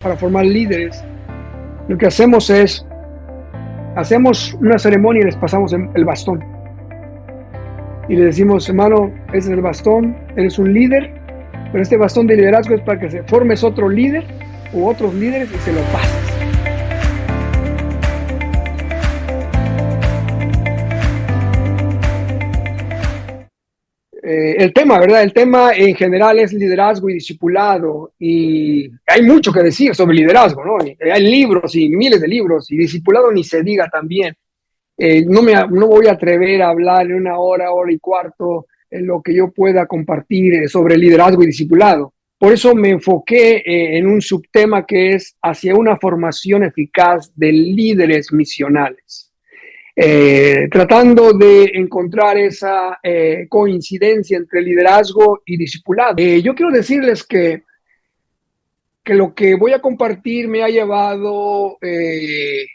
para formar líderes, lo que hacemos una ceremonia y les pasamos el bastón. Y le decimos, hermano, ese es el bastón, eres un líder, pero este bastón de liderazgo es para que se formes otro líder u otros líderes y se lo pases. El tema, ¿verdad? El tema en general es liderazgo y discipulado, y hay mucho que decir sobre liderazgo, ¿no? Hay libros y miles de libros, y discipulado ni se diga también. No voy a atrever a hablar en una hora, hora y cuarto, en lo que yo pueda compartir sobre liderazgo y discipulado. Por eso me enfoqué en un subtema que es hacia una formación eficaz de líderes misionales. Tratando de encontrar esa coincidencia entre liderazgo y discipulado. Yo quiero decirles que lo que voy a compartir me ha llevado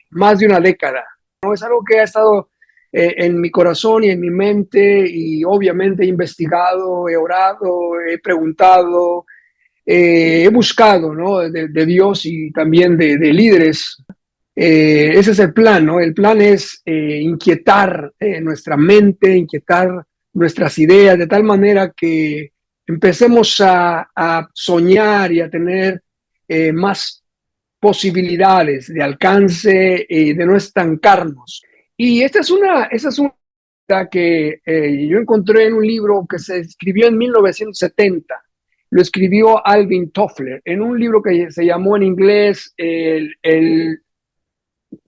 más de una década, ¿no? Es algo que ha estado en mi corazón y en mi mente, y obviamente he investigado, he orado, he preguntado, he buscado, ¿no? De Dios y también de líderes. Ese es el plan, ¿no? El plan es inquietar nuestra mente, inquietar nuestras ideas, de tal manera que empecemos a soñar y a tener más posibilidades de alcance, de no estancarnos. Y esta es una que yo encontré en un libro que se escribió en 1970. Lo escribió Alvin Toffler en un libro que se llamó en inglés el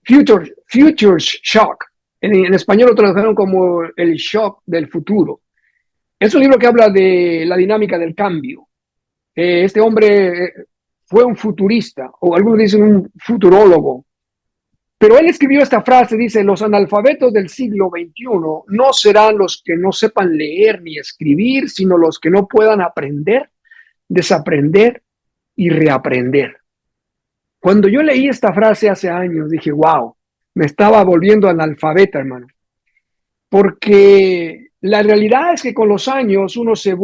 Futures Shock. En español lo tradujeron como el shock del futuro. Es un libro que habla de la dinámica del cambio. Este hombre fue un futurista, o algunos dicen un futurólogo, pero él escribió esta frase, dice: los analfabetos del siglo XXI no serán los que no sepan leer ni escribir, sino los que no puedan aprender, desaprender y reaprender. Cuando yo leí esta frase hace años, dije, wow, me estaba volviendo analfabeta, hermano. Porque la realidad es que con los años uno se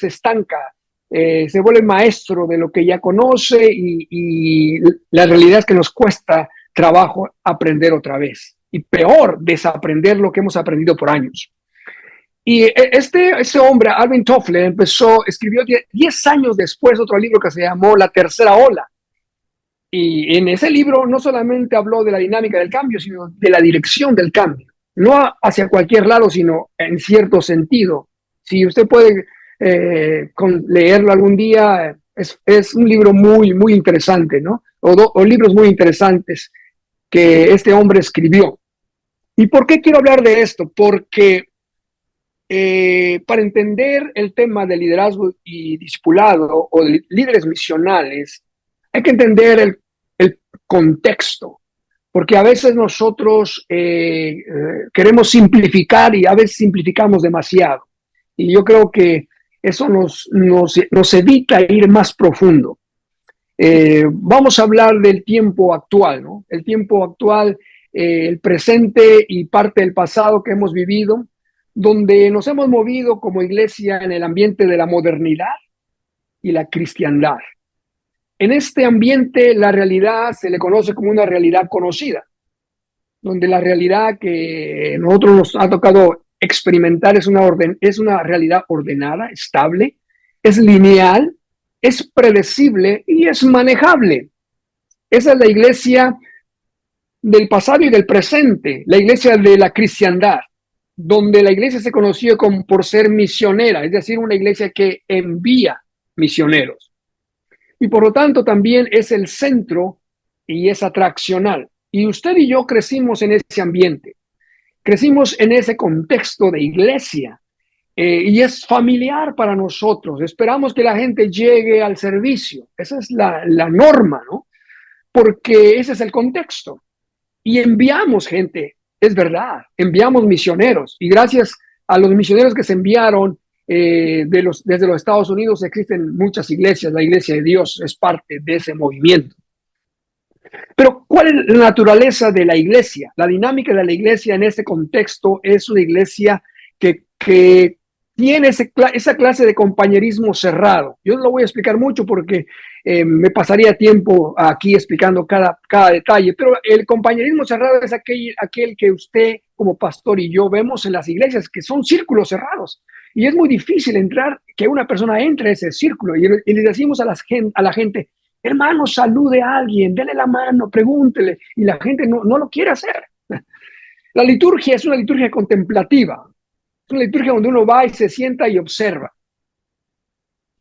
estanca, se vuelve maestro de lo que ya conoce, y la realidad es que nos cuesta trabajo aprender otra vez. Y peor, desaprender lo que hemos aprendido por años. Y este hombre, Alvin Toffler, escribió 10 años después otro libro que se llamó La Tercera Ola. Y en ese libro no solamente habló de la dinámica del cambio, sino de la dirección del cambio. No hacia cualquier lado, sino en cierto sentido. Si usted puede leerlo algún día, es un libro muy, muy interesante, ¿no? O libros muy interesantes que este hombre escribió. ¿Y por qué quiero hablar de esto? Porque para entender el tema de liderazgo y discipulado, o de líderes misionales, hay que entender el contexto, porque a veces nosotros queremos simplificar, y a veces simplificamos demasiado. Y yo creo que eso nos evita ir más profundo. Vamos a hablar del tiempo actual, ¿no? El tiempo actual, el presente y parte del pasado que hemos vivido, donde nos hemos movido como iglesia en el ambiente de la modernidad y la cristiandad. En este ambiente, la realidad se le conoce como una realidad conocida, donde la realidad que nosotros nos ha tocado experimentar es una realidad ordenada, estable, es lineal, es predecible y es manejable. Esa es la iglesia del pasado y del presente, la iglesia de la cristiandad, donde la iglesia se conoció por ser misionera, es decir, una iglesia que envía misioneros. Y por lo tanto también es el centro y es atraccional. Y usted y yo crecimos en ese ambiente, crecimos en ese contexto de iglesia, y es familiar para nosotros. Esperamos que la gente llegue al servicio. Esa es la norma, ¿no? Porque ese es el contexto. Y enviamos gente, es verdad, enviamos misioneros. Y gracias a los misioneros que se enviaron desde los Estados Unidos, existen muchas iglesias. La Iglesia de Dios es parte de ese movimiento. Pero ¿cuál es la naturaleza de la iglesia? La dinámica de la iglesia en este contexto es una iglesia que tiene esa clase de compañerismo cerrado. Yo no lo voy a explicar mucho porque me pasaría tiempo aquí explicando cada detalle, pero el compañerismo cerrado es aquel que usted como pastor y yo vemos en las iglesias, que son círculos cerrados. Y es muy difícil entrar, que una persona entre a ese círculo. Y le decimos a la gente, hermano, salude a alguien, dele la mano, pregúntele. Y la gente no lo quiere hacer. La liturgia es una liturgia contemplativa. Es una liturgia donde uno va y se sienta y observa.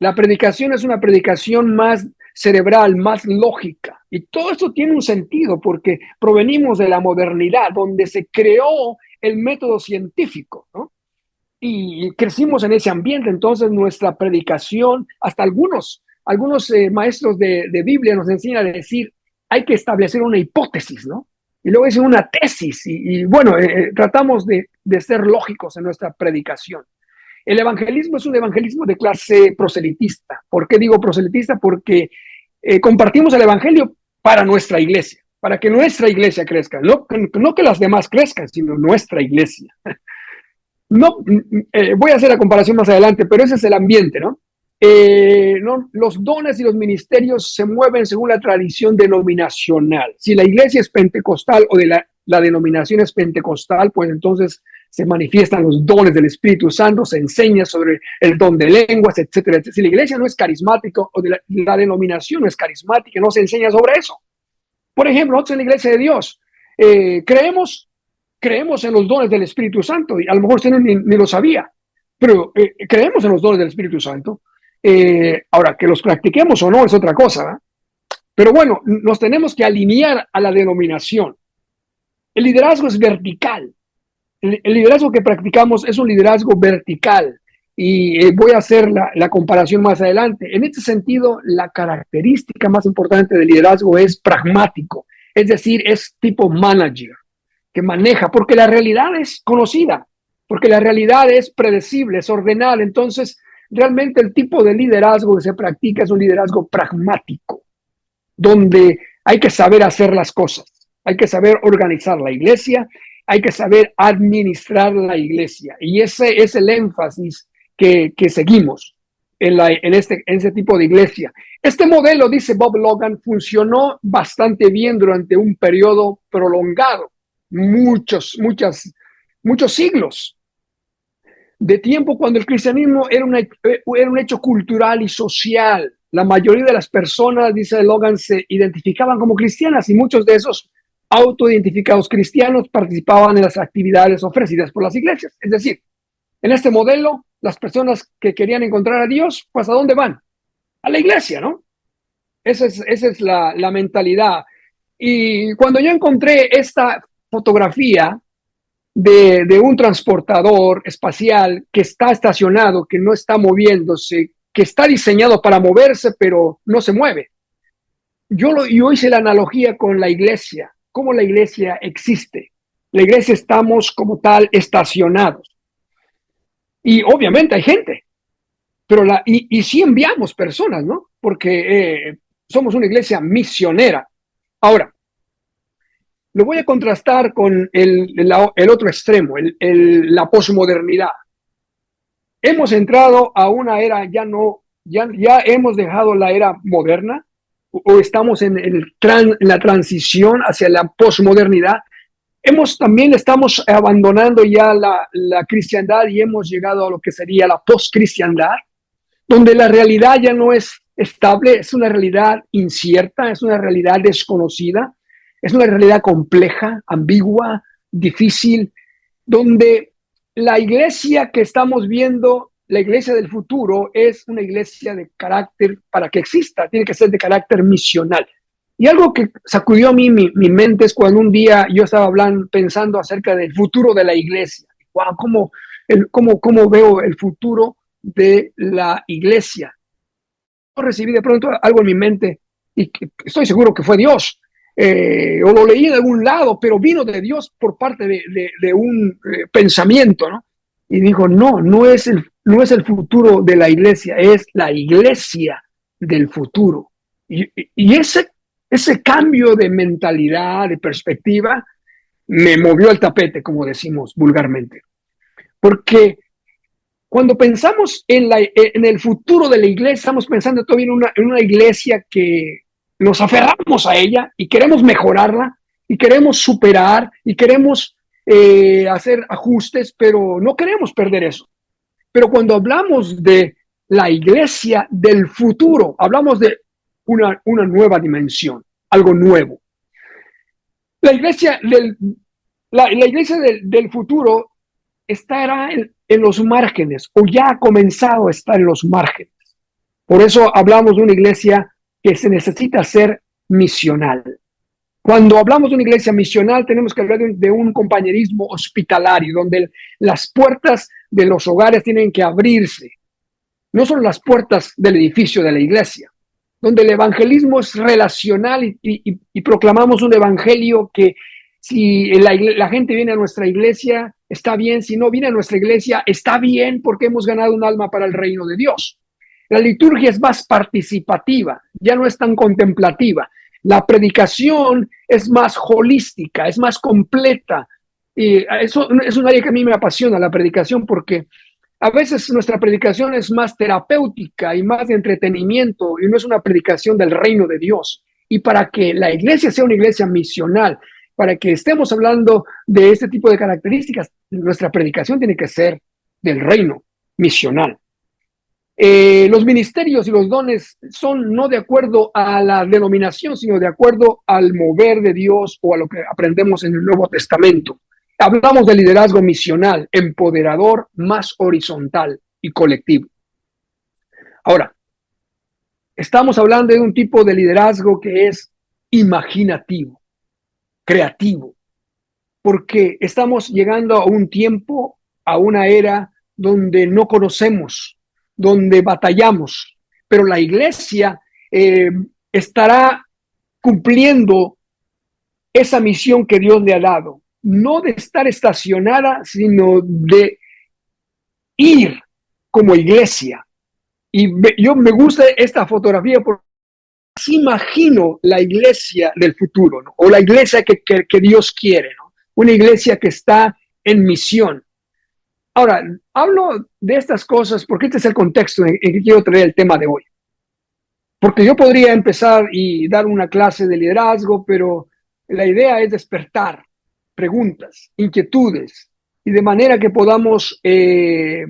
La predicación es una predicación más cerebral, más lógica. Y todo esto tiene un sentido porque provenimos de la modernidad, donde se creó el método científico, ¿no? Y crecimos en ese ambiente. Entonces nuestra predicación, hasta algunos maestros de Biblia nos enseñan a decir, hay que establecer una hipótesis, ¿no? Y luego es una tesis. Y bueno, tratamos de ser lógicos en nuestra predicación. El evangelismo es un evangelismo de clase proselitista. ¿Por qué digo proselitista? Porque compartimos el evangelio para nuestra iglesia, para que nuestra iglesia crezca. No que las demás crezcan, sino nuestra iglesia. No, voy a hacer la comparación más adelante, pero ese es el ambiente, ¿no? No, los dones y los ministerios se mueven según la tradición denominacional. Si la iglesia es pentecostal o de la denominación es pentecostal, pues entonces se manifiestan los dones del Espíritu Santo, se enseña sobre el don de lenguas, etcétera, etcétera. Si la iglesia no es carismática o de la denominación no es carismática, no se enseña sobre eso. Por ejemplo, nosotros en la iglesia de Dios creemos en los dones del Espíritu Santo, y a lo mejor usted ni lo sabía, pero creemos en los dones del Espíritu Santo. Ahora, que los practiquemos o no es otra cosa, ¿eh? Pero bueno, nos tenemos que alinear a la denominación. El liderazgo es vertical. El liderazgo que practicamos es un liderazgo vertical. Y voy a hacer la comparación más adelante. En este sentido, la característica más importante del liderazgo es pragmático, es decir, es tipo manager, que maneja, porque la realidad es conocida, porque la realidad es predecible, es ordenada. Entonces, realmente el tipo de liderazgo que se practica es un liderazgo pragmático, donde hay que saber hacer las cosas, hay que saber organizar la iglesia, hay que saber administrar la iglesia. Y ese es el énfasis que seguimos en ese tipo de iglesia. Este modelo, dice Bob Logan, funcionó bastante bien durante un periodo prolongado, muchos siglos de tiempo, cuando el cristianismo era un hecho cultural y social. La mayoría de las personas, dice Logan, se identificaban como cristianas, y muchos de esos autoidentificados cristianos participaban en las actividades ofrecidas por las iglesias. Es decir, en este modelo, las personas que querían encontrar a Dios, pues ¿a dónde van? A la iglesia, ¿no? Esa es la mentalidad. Y cuando yo encontré esta fotografía de un transportador espacial que está estacionado, que no está moviéndose, que está diseñado para moverse, pero no se mueve. Yo hice la analogía con la iglesia, cómo la iglesia existe. La iglesia estamos como tal estacionados. Y obviamente hay gente, pero y sí enviamos personas, ¿no? Porque somos una iglesia misionera. Ahora, lo voy a contrastar con el otro extremo, la posmodernidad. Hemos entrado a una era, ya hemos dejado la era moderna, o estamos en la transición hacia la posmodernidad. También estamos abandonando ya la cristiandad y hemos llegado a lo que sería la poscristiandad, donde la realidad ya no es estable, es una realidad incierta, es una realidad desconocida, es una realidad compleja, ambigua, difícil, donde la iglesia que estamos viendo, la iglesia del futuro, es una iglesia de carácter, para que exista, tiene que ser de carácter misional. Y algo que sacudió a mí mi mente es cuando un día yo estaba pensando acerca del futuro de la iglesia. Wow, ¿cómo veo el futuro de la iglesia? Yo recibí de pronto algo en mi mente y estoy seguro que fue Dios. O lo leí de algún lado, pero vino de Dios por parte de un pensamiento, ¿no? Y dijo, no es el futuro de la iglesia, es la iglesia del futuro. Y ese cambio de mentalidad, de perspectiva, me movió el tapete, como decimos vulgarmente. Porque Cuando pensamos en el futuro de la iglesia, estamos pensando todavía en una iglesia que nos aferramos a ella y queremos mejorarla y queremos superar y queremos hacer ajustes, pero no queremos perder eso. Pero cuando hablamos de la iglesia del futuro, hablamos de una nueva dimensión, algo nuevo. La iglesia la iglesia del futuro estará en los márgenes o ya ha comenzado a estar en los márgenes. Por eso hablamos de una iglesia que se necesita ser misional. Cuando hablamos de una iglesia misional, tenemos que hablar de un compañerismo hospitalario, donde las puertas de los hogares tienen que abrirse. No solo las puertas del edificio de la iglesia, donde el evangelismo es relacional y proclamamos un evangelio que si la gente viene a nuestra iglesia, está bien. Si no viene a nuestra iglesia, está bien, porque hemos ganado un alma para el reino de Dios. La liturgia es más participativa, ya no es tan contemplativa. La predicación es más holística, es más completa. Y eso es un área que a mí me apasiona, la predicación, porque a veces nuestra predicación es más terapéutica y más de entretenimiento y no es una predicación del reino de Dios. Y para que la iglesia sea una iglesia misional, para que estemos hablando de este tipo de características, nuestra predicación tiene que ser del reino misional. Los ministerios y los dones son no de acuerdo a la denominación, sino de acuerdo al mover de Dios o a lo que aprendemos en el Nuevo Testamento. Hablamos de liderazgo misional, empoderador, más horizontal y colectivo. Ahora, estamos hablando de un tipo de liderazgo que es imaginativo, creativo, porque estamos llegando a un tiempo, a una era donde no conocemos, donde batallamos, pero la iglesia estará cumpliendo esa misión que Dios le ha dado, no de estar estacionada, sino de ir como iglesia. Y yo me gusta esta fotografía porque así imagino la iglesia del futuro, ¿no? O la iglesia que Dios quiere, ¿no? Una iglesia que está en misión. Ahora, hablo de estas cosas porque este es el contexto en que quiero traer el tema de hoy. Porque yo podría empezar y dar una clase de liderazgo, pero la idea es despertar preguntas, inquietudes, y de manera que podamos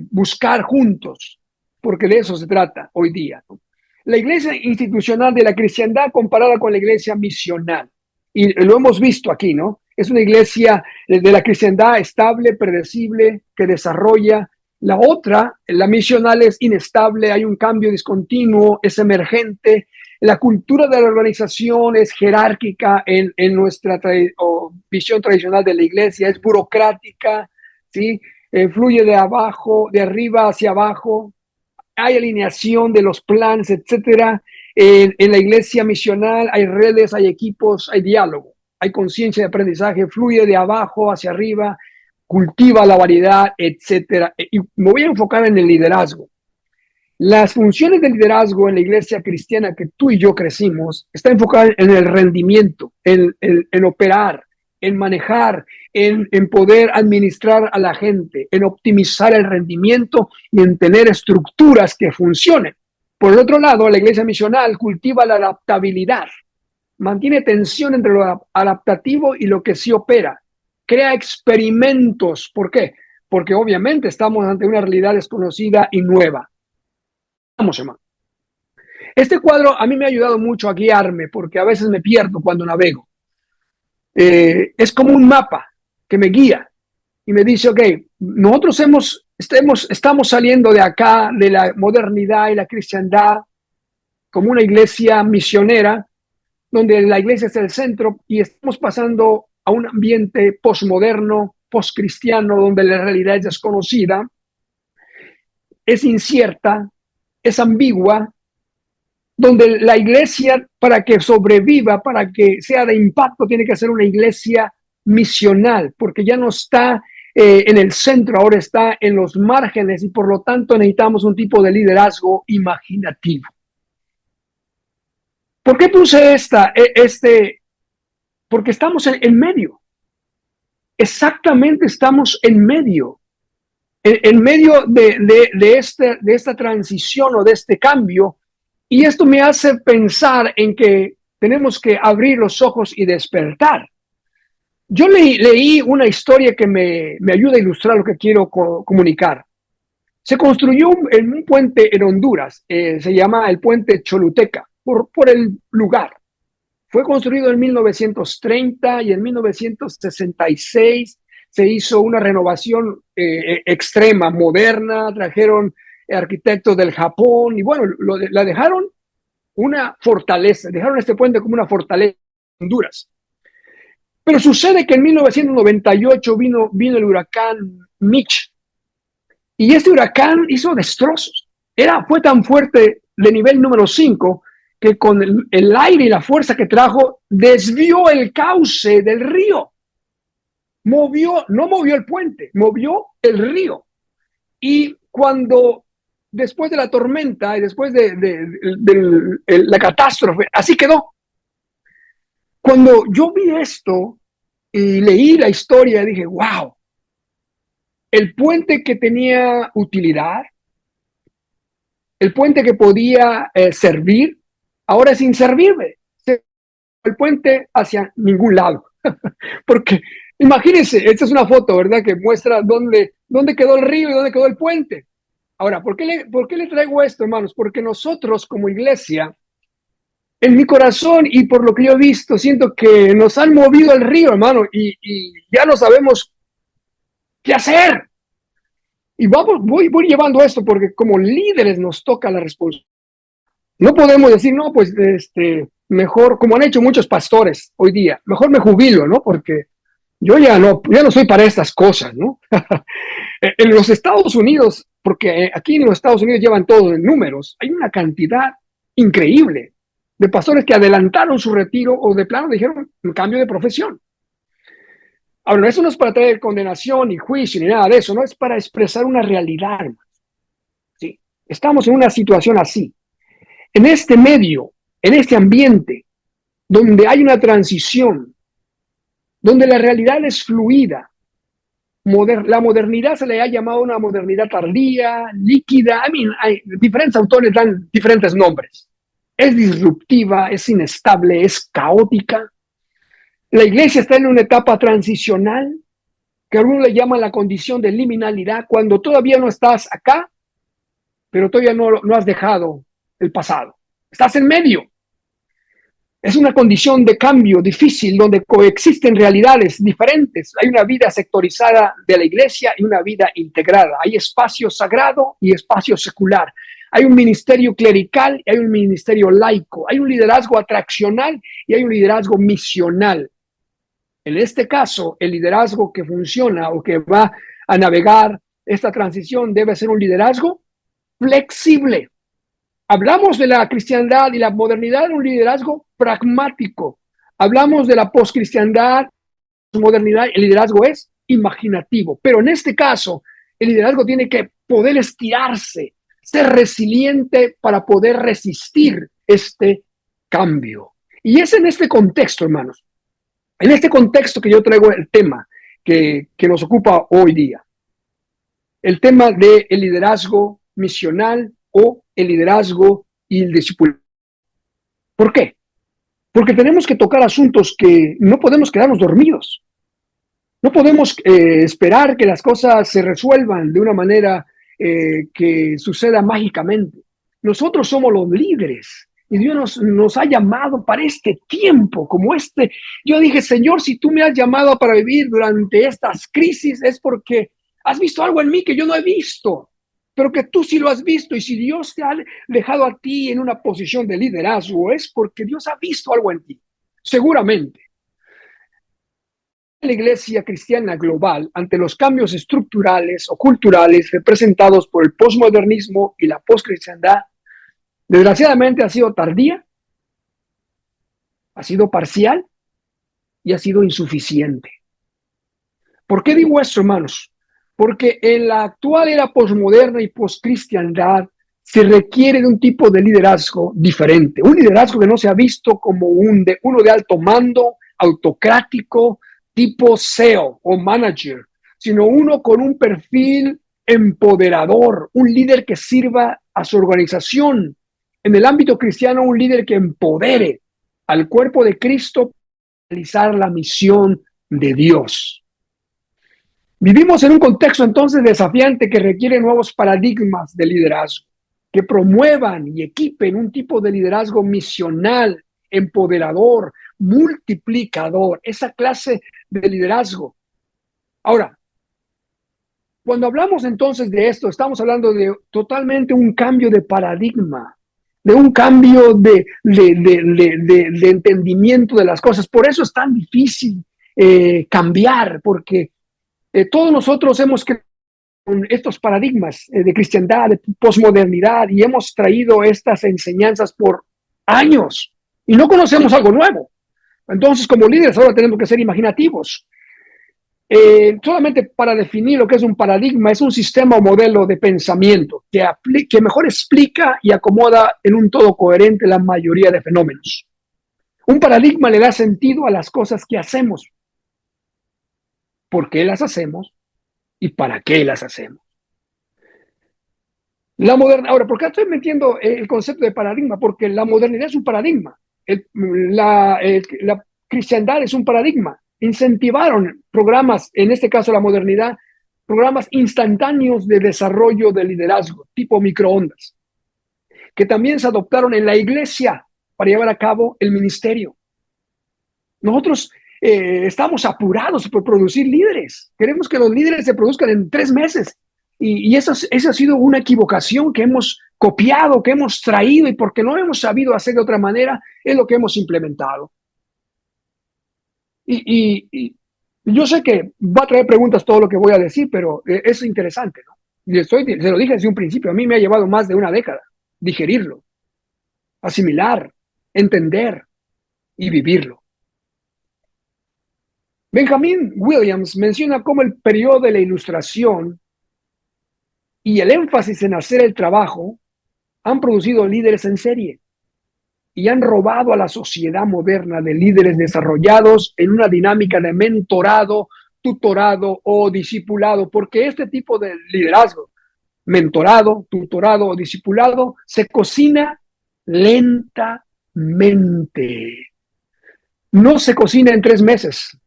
buscar juntos, porque de eso se trata hoy día, ¿no? La iglesia institucional de la cristiandad comparada con la iglesia misional, y lo hemos visto aquí, ¿no? Es una iglesia de la cristiandad estable, predecible, que desarrolla. La otra, la misional, es inestable, hay un cambio discontinuo, es emergente. La cultura de la organización es jerárquica en nuestra visión tradicional de la iglesia, es burocrática, ¿sí? Fluye de abajo, de arriba hacia abajo, hay alineación de los planes, etcétera. En la iglesia misional hay redes, hay equipos, hay diálogo, hay conciencia de aprendizaje, fluye de abajo hacia arriba, cultiva la variedad, etcétera. Y me voy a enfocar en el liderazgo. Las funciones de liderazgo en la iglesia cristiana que tú y yo crecimos está enfocada en el rendimiento, en operar, en manejar, en poder administrar a la gente, en optimizar el rendimiento y en tener estructuras que funcionen. Por el otro lado, la iglesia misional cultiva la adaptabilidad, mantiene tensión entre lo adaptativo y lo que sí opera, crea experimentos. ¿Por qué? Porque obviamente estamos ante una realidad desconocida y nueva. Vamos, hermano. Este cuadro a mí me ha ayudado mucho a guiarme porque a veces me pierdo cuando navego. Es como un mapa que me guía y me dice, ok, nosotros estamos saliendo de acá, de la modernidad y la cristiandad, como una iglesia misionera, donde la iglesia es el centro y estamos pasando a un ambiente posmoderno, poscristiano, donde la realidad es desconocida, es incierta, es ambigua, donde la iglesia, para que sobreviva, para que sea de impacto, tiene que ser una iglesia misional, porque ya no está en el centro, ahora está en los márgenes y por lo tanto necesitamos un tipo de liderazgo imaginativo. ¿Por qué puse porque estamos en medio. Exactamente, estamos en medio. en medio de esta transición o de este cambio, y esto me hace pensar en que tenemos que abrir los ojos y despertar. Yo leí una historia que me ayuda a ilustrar lo que quiero comunicar. Se construyó un puente en Honduras, se llama el puente Choluteca, por el lugar. Fue construido en 1930 y en 1966 se hizo una renovación extrema, moderna, trajeron arquitectos del Japón y bueno, la dejaron una fortaleza, dejaron este puente como una fortaleza en Honduras. Pero sucede que en 1998 vino el huracán Mitch y este huracán hizo destrozos. Fue tan fuerte de nivel número 5 que con el aire y la fuerza que trajo desvió el cauce del río. No movió el puente, movió el río. Y cuando después de la tormenta y después de la catástrofe, así quedó. Cuando yo vi esto y leí la historia, dije, wow, el puente que tenía utilidad, el puente que podía servir, ahora es inservible. El puente hacia ningún lado. Porque imagínense, esta es una foto, ¿verdad? Que muestra dónde quedó el río y dónde quedó el puente. Ahora, ¿por qué le traigo esto, hermanos? Porque nosotros como iglesia, en mi corazón y por lo que yo he visto, siento que nos han movido el río, hermano, y ya no sabemos qué hacer. Y voy llevando esto porque como líderes nos toca la responsabilidad. No podemos decir, no, pues mejor, como han hecho muchos pastores hoy día, mejor me jubilo, ¿no? Porque yo ya no soy para estas cosas, ¿no? En los Estados Unidos, porque aquí en los Estados Unidos llevan todos en números, hay una cantidad increíble de pastores que adelantaron su retiro o de plano dijeron un cambio de profesión. Ahora, eso no es para traer condenación ni juicio ni nada de eso, no es para expresar una realidad, ¿sí? Estamos en una situación así. En este medio, en este ambiente, donde hay una transición, donde la realidad es fluida, la modernidad se le ha llamado una modernidad tardía, líquida, hay diferentes autores dan diferentes nombres. Es disruptiva, es inestable, es caótica. La iglesia está en una etapa transicional, que algunos le llaman la condición de liminalidad, cuando todavía no estás acá, pero todavía no has dejado el pasado. Estás en medio. Es una condición de cambio difícil donde coexisten realidades diferentes. Hay una vida sectorizada de la iglesia y una vida integrada. Hay espacio sagrado y espacio secular. Hay un ministerio clerical y hay un ministerio laico. Hay un liderazgo atraccional y hay un liderazgo misional. En este caso, el liderazgo que funciona o que va a navegar esta transición debe ser un liderazgo flexible. Hablamos de la cristiandad y la modernidad en un liderazgo pragmático. Hablamos de la poscristiandad, modernidad, el liderazgo es imaginativo. Pero en este caso, el liderazgo tiene que poder estirarse, ser resiliente para poder resistir este cambio. Y es en este contexto, hermanos, en este contexto que yo traigo el tema que nos ocupa hoy día. El tema del liderazgo misional o el liderazgo y el discipulado. ¿Por qué? Porque tenemos que tocar asuntos que no podemos quedarnos dormidos. No podemos esperar que las cosas se resuelvan de una manera que suceda mágicamente. Nosotros somos los líderes y Dios nos ha llamado para este tiempo como este. Yo dije, Señor, si tú me has llamado para vivir durante estas crisis es porque has visto algo en mí que yo no he visto, pero que tú sí lo has visto. Y si Dios te ha dejado a ti en una posición de liderazgo es porque Dios ha visto algo en ti, seguramente. La iglesia cristiana global, ante los cambios estructurales o culturales representados por el posmodernismo y la poscristiandad, desgraciadamente ha sido tardía, ha sido parcial y ha sido insuficiente. ¿Por qué digo esto, hermanos? Porque en la actual era posmoderna y poscristiandad se requiere de un tipo de liderazgo diferente, un liderazgo que no se ha visto como uno de alto mando, autocrático, tipo CEO o manager, sino uno con un perfil empoderador, un líder que sirva a su organización. En el ámbito cristiano, un líder que empodere al cuerpo de Cristo para realizar la misión de Dios. Vivimos en un contexto entonces desafiante que requiere nuevos paradigmas de liderazgo, que promuevan y equipen un tipo de liderazgo misional, empoderador, multiplicador, esa clase de liderazgo. Ahora, cuando hablamos entonces de esto, estamos hablando de totalmente un cambio de paradigma, de un cambio de entendimiento de las cosas. Por eso es tan difícil cambiar, porque todos nosotros hemos creado estos paradigmas de cristiandad, de posmodernidad, y hemos traído estas enseñanzas por años y no conocemos algo nuevo. Entonces, como líderes, ahora tenemos que ser imaginativos. Solamente para definir lo que es un paradigma, es un sistema o modelo de pensamiento que mejor explica y acomoda en un todo coherente la mayoría de fenómenos. Un paradigma le da sentido a las cosas que hacemos, por qué las hacemos y para qué las hacemos. Ahora, ¿por qué estoy metiendo el concepto de paradigma? Porque la modernidad es un paradigma. La cristiandad es un paradigma. Incentivaron programas, en este caso la modernidad, programas instantáneos de desarrollo de liderazgo, tipo microondas, que también se adoptaron en la iglesia para llevar a cabo el ministerio. Nosotros estamos apurados por producir líderes. Queremos que los líderes se produzcan en 3 meses. Y esa ha sido una equivocación que hemos copiado, que hemos traído, y porque no hemos sabido hacer de otra manera, es lo que hemos implementado. Y yo sé que va a traer preguntas todo lo que voy a decir, pero es interesante, ¿no? Se lo dije desde un principio, a mí me ha llevado más de una década digerirlo, asimilar, entender y vivirlo. Benjamin Williams menciona cómo el periodo de la Ilustración y el énfasis en hacer el trabajo han producido líderes en serie y han robado a la sociedad moderna de líderes desarrollados en una dinámica de mentorado, tutorado o discipulado, porque este tipo de liderazgo, mentorado, tutorado o discipulado, se cocina lentamente. No se cocina en 3 meses,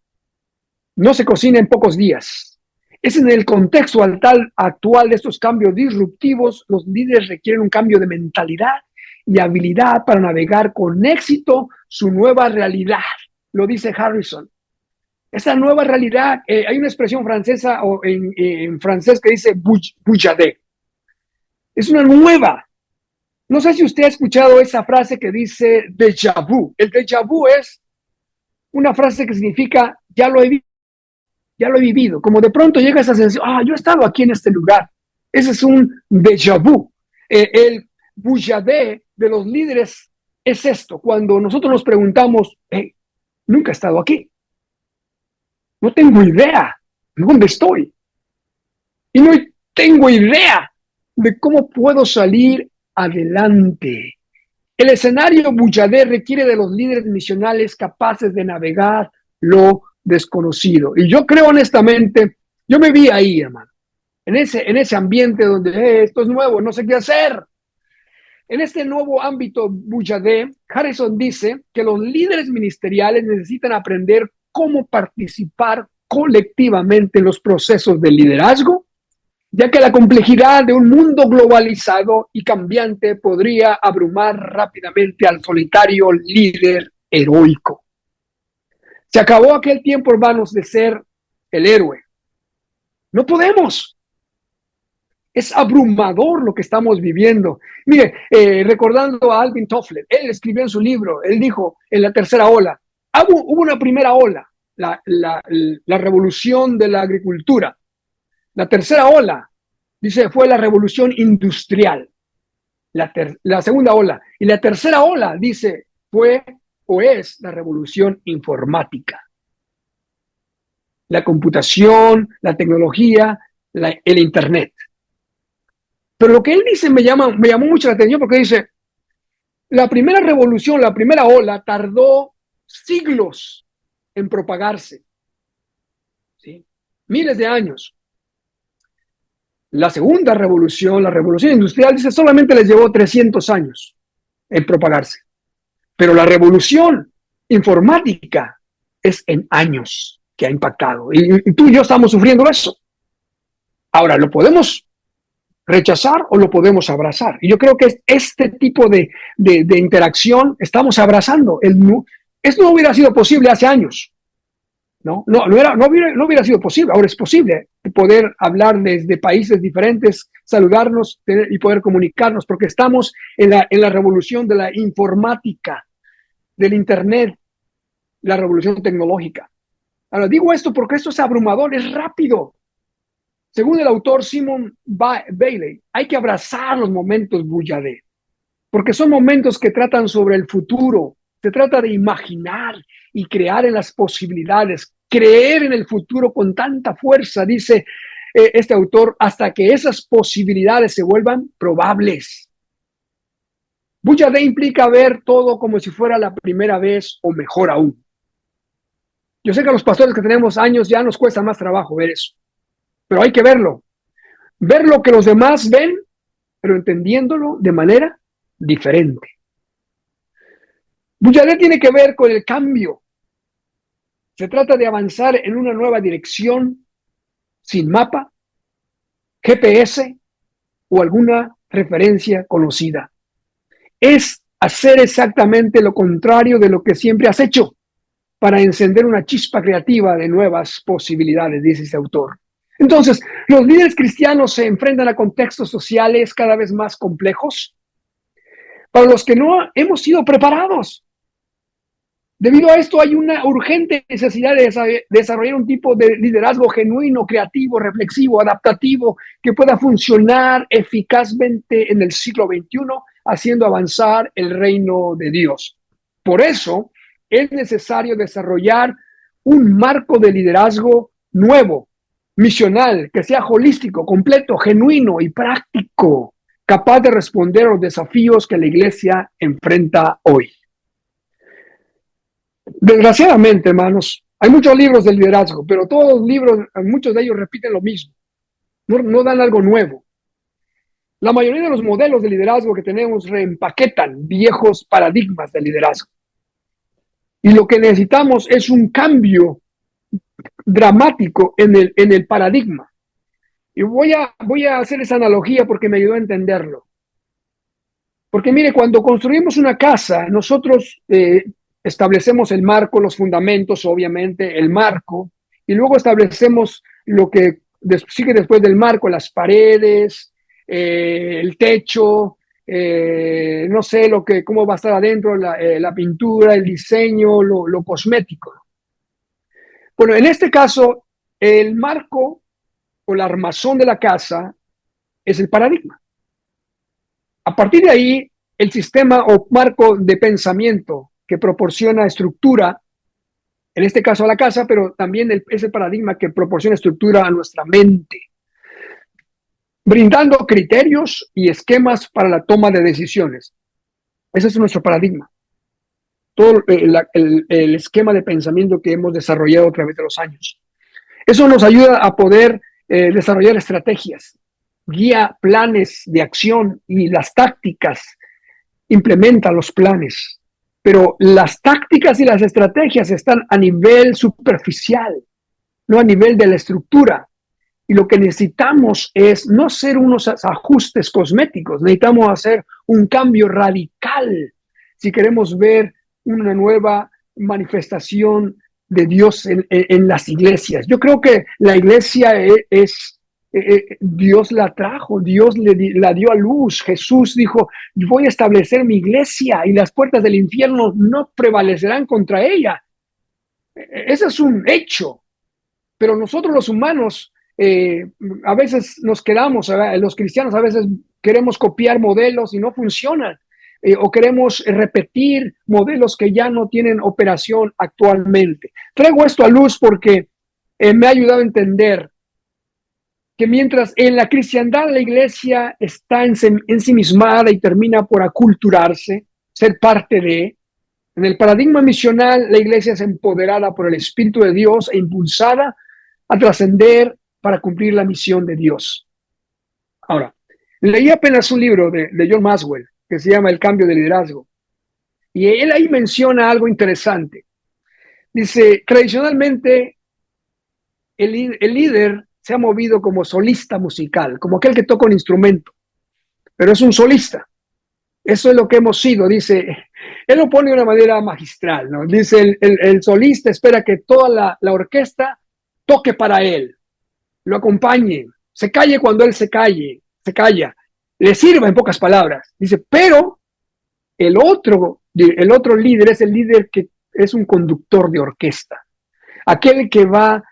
no se cocina en pocos días. Es en el contexto actual de estos cambios disruptivos, los líderes requieren un cambio de mentalidad y habilidad para navegar con éxito su nueva realidad, lo dice Harrison. Esa nueva realidad, hay una expresión francesa o en francés que dice bujade. Es una nueva. No sé si usted ha escuchado esa frase que dice déjà vu. El déjà vu es una frase que significa ya lo he vivido. Como de pronto llega esa sensación, yo he estado aquí en este lugar. Ese es un déjà vu. El bujade de los líderes es esto, cuando nosotros nos preguntamos, hey, nunca he estado aquí. No tengo idea de dónde estoy. Y no tengo idea de cómo puedo salir adelante. El escenario bujade requiere de los líderes misionales capaces de navegar lo desconocido. Y yo creo honestamente, yo me vi ahí, hermano, en ese ambiente donde esto es nuevo, no sé qué hacer. En este nuevo ámbito bujade, Harrison dice que los líderes ministeriales necesitan aprender cómo participar colectivamente en los procesos de liderazgo, ya que la complejidad de un mundo globalizado y cambiante podría abrumar rápidamente al solitario líder heroico. Se acabó aquel tiempo, hermanos, de ser el héroe. No podemos. Es abrumador lo que estamos viviendo. Mire, recordando a Alvin Toffler, él escribió en su libro, él dijo en la tercera ola, hubo una primera ola, la revolución de la agricultura. La tercera ola, dice, fue la revolución industrial. La segunda ola. Y la tercera ola, dice, fue o es la revolución informática. La computación, la tecnología, el Internet. Pero lo que él dice me llamó mucho la atención porque dice, la primera revolución, la primera ola, tardó siglos en propagarse. ¿Sí? Miles de años. La segunda revolución, la revolución industrial, dice, solamente les llevó 300 años en propagarse. Pero la revolución informática es en años que ha impactado. Y tú y yo estamos sufriendo eso. Ahora, ¿lo podemos rechazar o lo podemos abrazar? Y yo creo que este tipo de interacción estamos abrazando. Esto no hubiera sido posible hace años. No hubiera sido posible. Ahora es posible poder hablar desde países diferentes, saludarnos y poder comunicarnos, porque estamos en la revolución de la informática, del Internet, la revolución tecnológica. Ahora, digo esto porque esto es abrumador, es rápido. Según el autor Simon Bailey, hay que abrazar los momentos Buyade, porque son momentos que tratan sobre el futuro. Se trata de imaginar y crear en las posibilidades, creer en el futuro con tanta fuerza, dice este autor, hasta que esas posibilidades se vuelvan probables. Buyade implica ver todo como si fuera la primera vez o mejor aún. Yo sé que a los pastores que tenemos años ya nos cuesta más trabajo ver eso, pero hay que verlo. Ver lo que los demás ven, pero entendiéndolo de manera diferente. Buyade tiene que ver con el cambio. Se trata de avanzar en una nueva dirección sin mapa, GPS o alguna referencia conocida. Es hacer exactamente lo contrario de lo que siempre has hecho para encender una chispa creativa de nuevas posibilidades, dice este autor. Entonces, los líderes cristianos se enfrentan a contextos sociales cada vez más complejos para los que no hemos sido preparados. Debido a esto hay una urgente necesidad de desarrollar un tipo de liderazgo genuino, creativo, reflexivo, adaptativo, que pueda funcionar eficazmente en el siglo XXI, haciendo avanzar el reino de Dios. Por eso es necesario desarrollar un marco de liderazgo nuevo, misional, que sea holístico, completo, genuino y práctico, capaz de responder a los desafíos que la iglesia enfrenta hoy. Desgraciadamente, hermanos, hay muchos libros de liderazgo, pero todos los libros, muchos de ellos repiten lo mismo, no dan algo nuevo. La mayoría de los modelos de liderazgo que tenemos reempaquetan viejos paradigmas de liderazgo. Y lo que necesitamos es un cambio dramático en el paradigma. Y voy a hacer esa analogía porque me ayudó a entenderlo. Porque mire, cuando construimos una casa, nosotros establecemos el marco, los fundamentos, obviamente, el marco, y luego establecemos lo que sigue después del marco, las paredes, el techo, no sé, cómo va a estar adentro, la pintura, el diseño, lo cosmético. Bueno, en este caso, el marco o la armazón de la casa es el paradigma. A partir de ahí, el sistema o marco de pensamiento que proporciona estructura, en este caso a la casa, pero también es el paradigma que proporciona estructura a nuestra mente, brindando criterios y esquemas para la toma de decisiones. Ese es nuestro paradigma. Todo el esquema de pensamiento que hemos desarrollado a través de los años. Eso nos ayuda a poder desarrollar estrategias, guía planes de acción y las tácticas, implementa los planes. Pero las tácticas y las estrategias están a nivel superficial, no a nivel de la estructura. Y lo que necesitamos es no hacer unos ajustes cosméticos, necesitamos hacer un cambio radical si queremos ver una nueva manifestación de Dios en las iglesias. Yo creo que la iglesia Dios la trajo, Dios la dio a luz. Jesús dijo, voy a establecer mi iglesia y las puertas del infierno no prevalecerán contra ella. Ese es un hecho. Pero nosotros los humanos a veces nos quedamos, los cristianos a veces queremos copiar modelos y no funcionan. O queremos repetir modelos que ya no tienen operación actualmente. Traigo esto a luz porque me ha ayudado a entender que mientras en la cristiandad la iglesia está ensimismada y termina por aculturarse, ser parte de, en el paradigma misional la iglesia es empoderada por el Espíritu de Dios e impulsada a trascender para cumplir la misión de Dios. Ahora, leí apenas un libro de John Maxwell que se llama El cambio de liderazgo. Y él ahí menciona algo interesante. Dice, tradicionalmente el líder se ha movido como solista musical, como aquel que toca un instrumento, pero es un solista. Eso es lo que hemos sido, dice. Él lo pone de una manera magistral, ¿no? Dice, el solista espera que toda la orquesta toque para él, lo acompañe, se calle cuando él se calla, le sirva en pocas palabras. Dice, pero el otro líder es el líder que es un conductor de orquesta, aquel que va a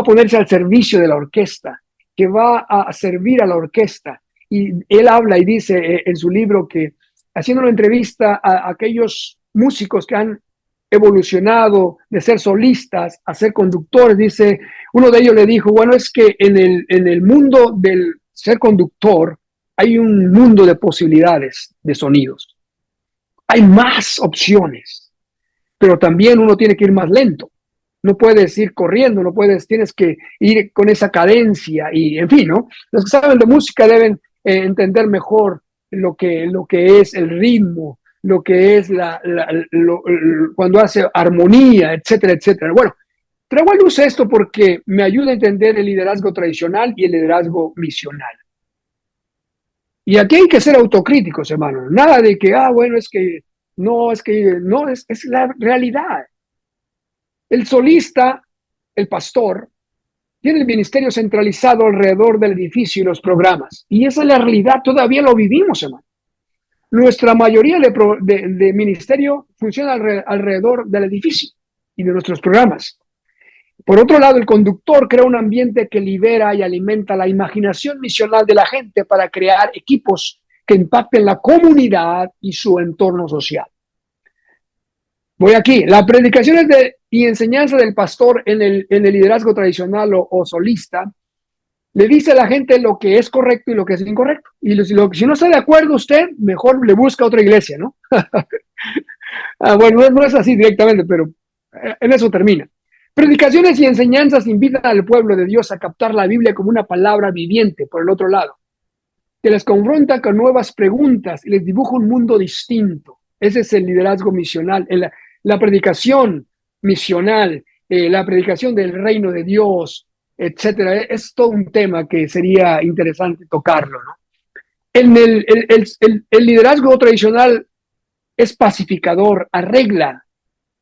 ponerse al servicio de la orquesta, que va a servir a la orquesta. Y él habla y dice en su libro que, haciendo una entrevista a aquellos músicos que han evolucionado de ser solistas a ser conductores, dice, uno de ellos le dijo, bueno, es que en el mundo del ser conductor hay un mundo de posibilidades de sonidos. Hay más opciones, pero también uno tiene que ir más lento. No puedes ir corriendo, tienes que ir con esa cadencia y, en fin, ¿no? Los que saben de música deben entender mejor lo que es el ritmo, lo que es cuando hace armonía, etcétera, etcétera. Bueno, traigo a luz esto porque me ayuda a entender el liderazgo tradicional y el liderazgo misional. Y aquí hay que ser autocríticos, hermano. Nada de que, bueno, es la realidad. El solista, el pastor, tiene el ministerio centralizado alrededor del edificio y los programas. Y esa es la realidad, todavía lo vivimos, hermano. Nuestra mayoría de ministerio funciona alrededor del edificio y de nuestros programas. Por otro lado, el conductor crea un ambiente que libera y alimenta la imaginación misional de la gente para crear equipos que impacten la comunidad y su entorno social. Voy aquí. Las predicaciones y enseñanza del pastor en el liderazgo tradicional o solista le dice a la gente lo que es correcto y lo que es incorrecto. Y si no está de acuerdo usted, mejor le busca otra iglesia, ¿no? Bueno, no es así directamente, pero en eso termina. Predicaciones y enseñanzas invitan al pueblo de Dios a captar la Biblia como una palabra viviente, por el otro lado, que les confronta con nuevas preguntas y les dibuja un mundo distinto. Ese es el liderazgo misional, la predicación misional, la predicación del reino de Dios, etcétera. Es todo un tema que sería interesante tocarlo, ¿no? El liderazgo tradicional es pacificador, arregla.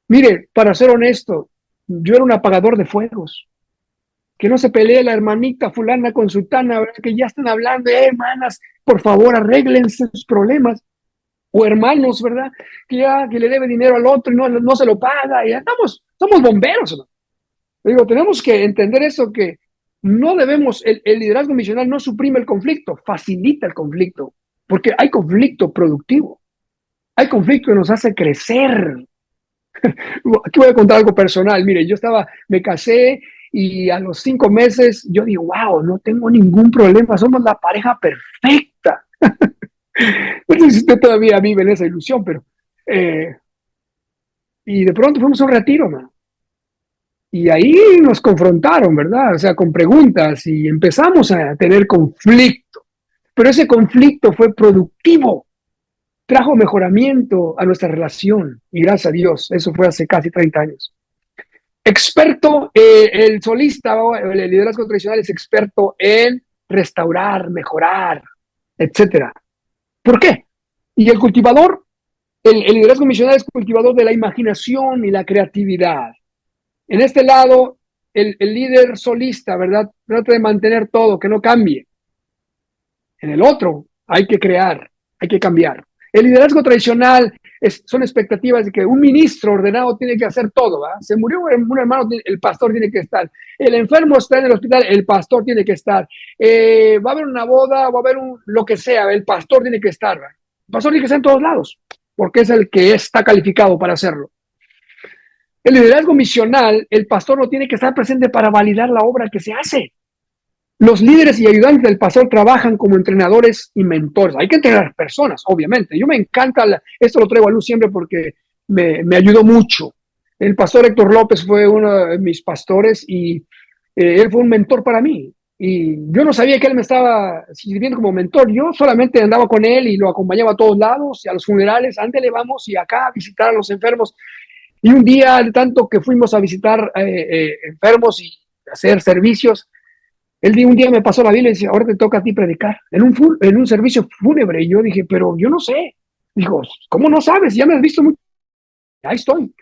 Mire, para ser honesto, yo era un apagador de fuegos. Que no se pelee la hermanita fulana con sultana, que ya están hablando, hermanas, por favor, arréglense sus problemas. O hermanos, ¿verdad? Que le debe dinero al otro y no se lo paga. Y somos bomberos, ¿no? Digo, tenemos que entender eso, que no debemos, el liderazgo misional no suprime el conflicto, facilita el conflicto, porque hay conflicto productivo, hay conflicto que nos hace crecer. Aquí voy a contar algo personal. Mire, me casé y a los 5 meses yo digo, wow, no tengo ningún problema, somos la pareja perfecta. No sé si usted todavía vive en esa ilusión, pero... y de pronto fuimos a un retiro, man. Y ahí nos confrontaron, ¿verdad? O sea, con preguntas y empezamos a tener conflicto. Pero ese conflicto fue productivo, trajo mejoramiento a nuestra relación y gracias a Dios, eso fue hace casi 30 años. Experto, el solista, el liderazgo tradicional es experto en restaurar, mejorar, etcétera. ¿Por qué? Y el cultivador, el liderazgo misional es cultivador de la imaginación y la creatividad. En este lado, el líder solista, ¿verdad? Trata de mantener todo, que no cambie. En el otro, hay que crear, hay que cambiar. El liderazgo tradicional son expectativas de que un ministro ordenado tiene que hacer todo, ¿verdad? Se murió un hermano, el pastor tiene que estar. El enfermo está en el hospital, el pastor tiene que estar. Va a haber una boda, va a haber lo que sea, el pastor tiene que estar, ¿verdad? El pastor tiene que estar en todos lados, porque es el que está calificado para hacerlo. El liderazgo misional, el pastor no tiene que estar presente para validar la obra que se hace. Los líderes y ayudantes del pastor trabajan como entrenadores y mentores. Hay que entrenar personas, obviamente. Yo me encanta, esto lo traigo a luz siempre porque me ayudó mucho. El pastor Héctor López fue uno de mis pastores y él fue un mentor para mí. Y yo no sabía que él me estaba sirviendo como mentor. Yo solamente andaba con él y lo acompañaba a todos lados, y a los funerales, ándele, vamos, y acá a visitar a los enfermos. Y un día, de tanto que fuimos a visitar enfermos y hacer servicios, un día me pasó la Biblia y dice, ahora te toca a ti predicar en un servicio fúnebre. Y yo dije, pero yo no sé. Dijo, ¿cómo no sabes? Ya me has visto mucho. Ahí estoy.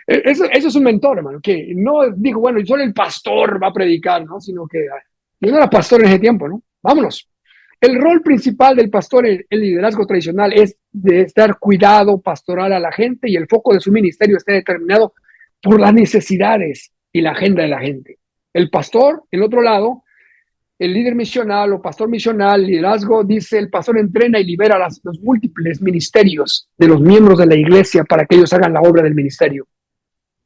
Eso es un mentor, hermano, que no dijo, bueno, solo el pastor va a predicar, ¿no? Sino que yo no era pastor en ese tiempo, ¿no? Vámonos. El rol principal del pastor en el liderazgo tradicional es de estar cuidado, pastoral a la gente, y el foco de su ministerio está determinado por las necesidades y la agenda de la gente. El pastor, en otro lado, el líder misional o pastor misional, liderazgo, dice, el pastor entrena y libera los múltiples ministerios de los miembros de la iglesia para que ellos hagan la obra del ministerio.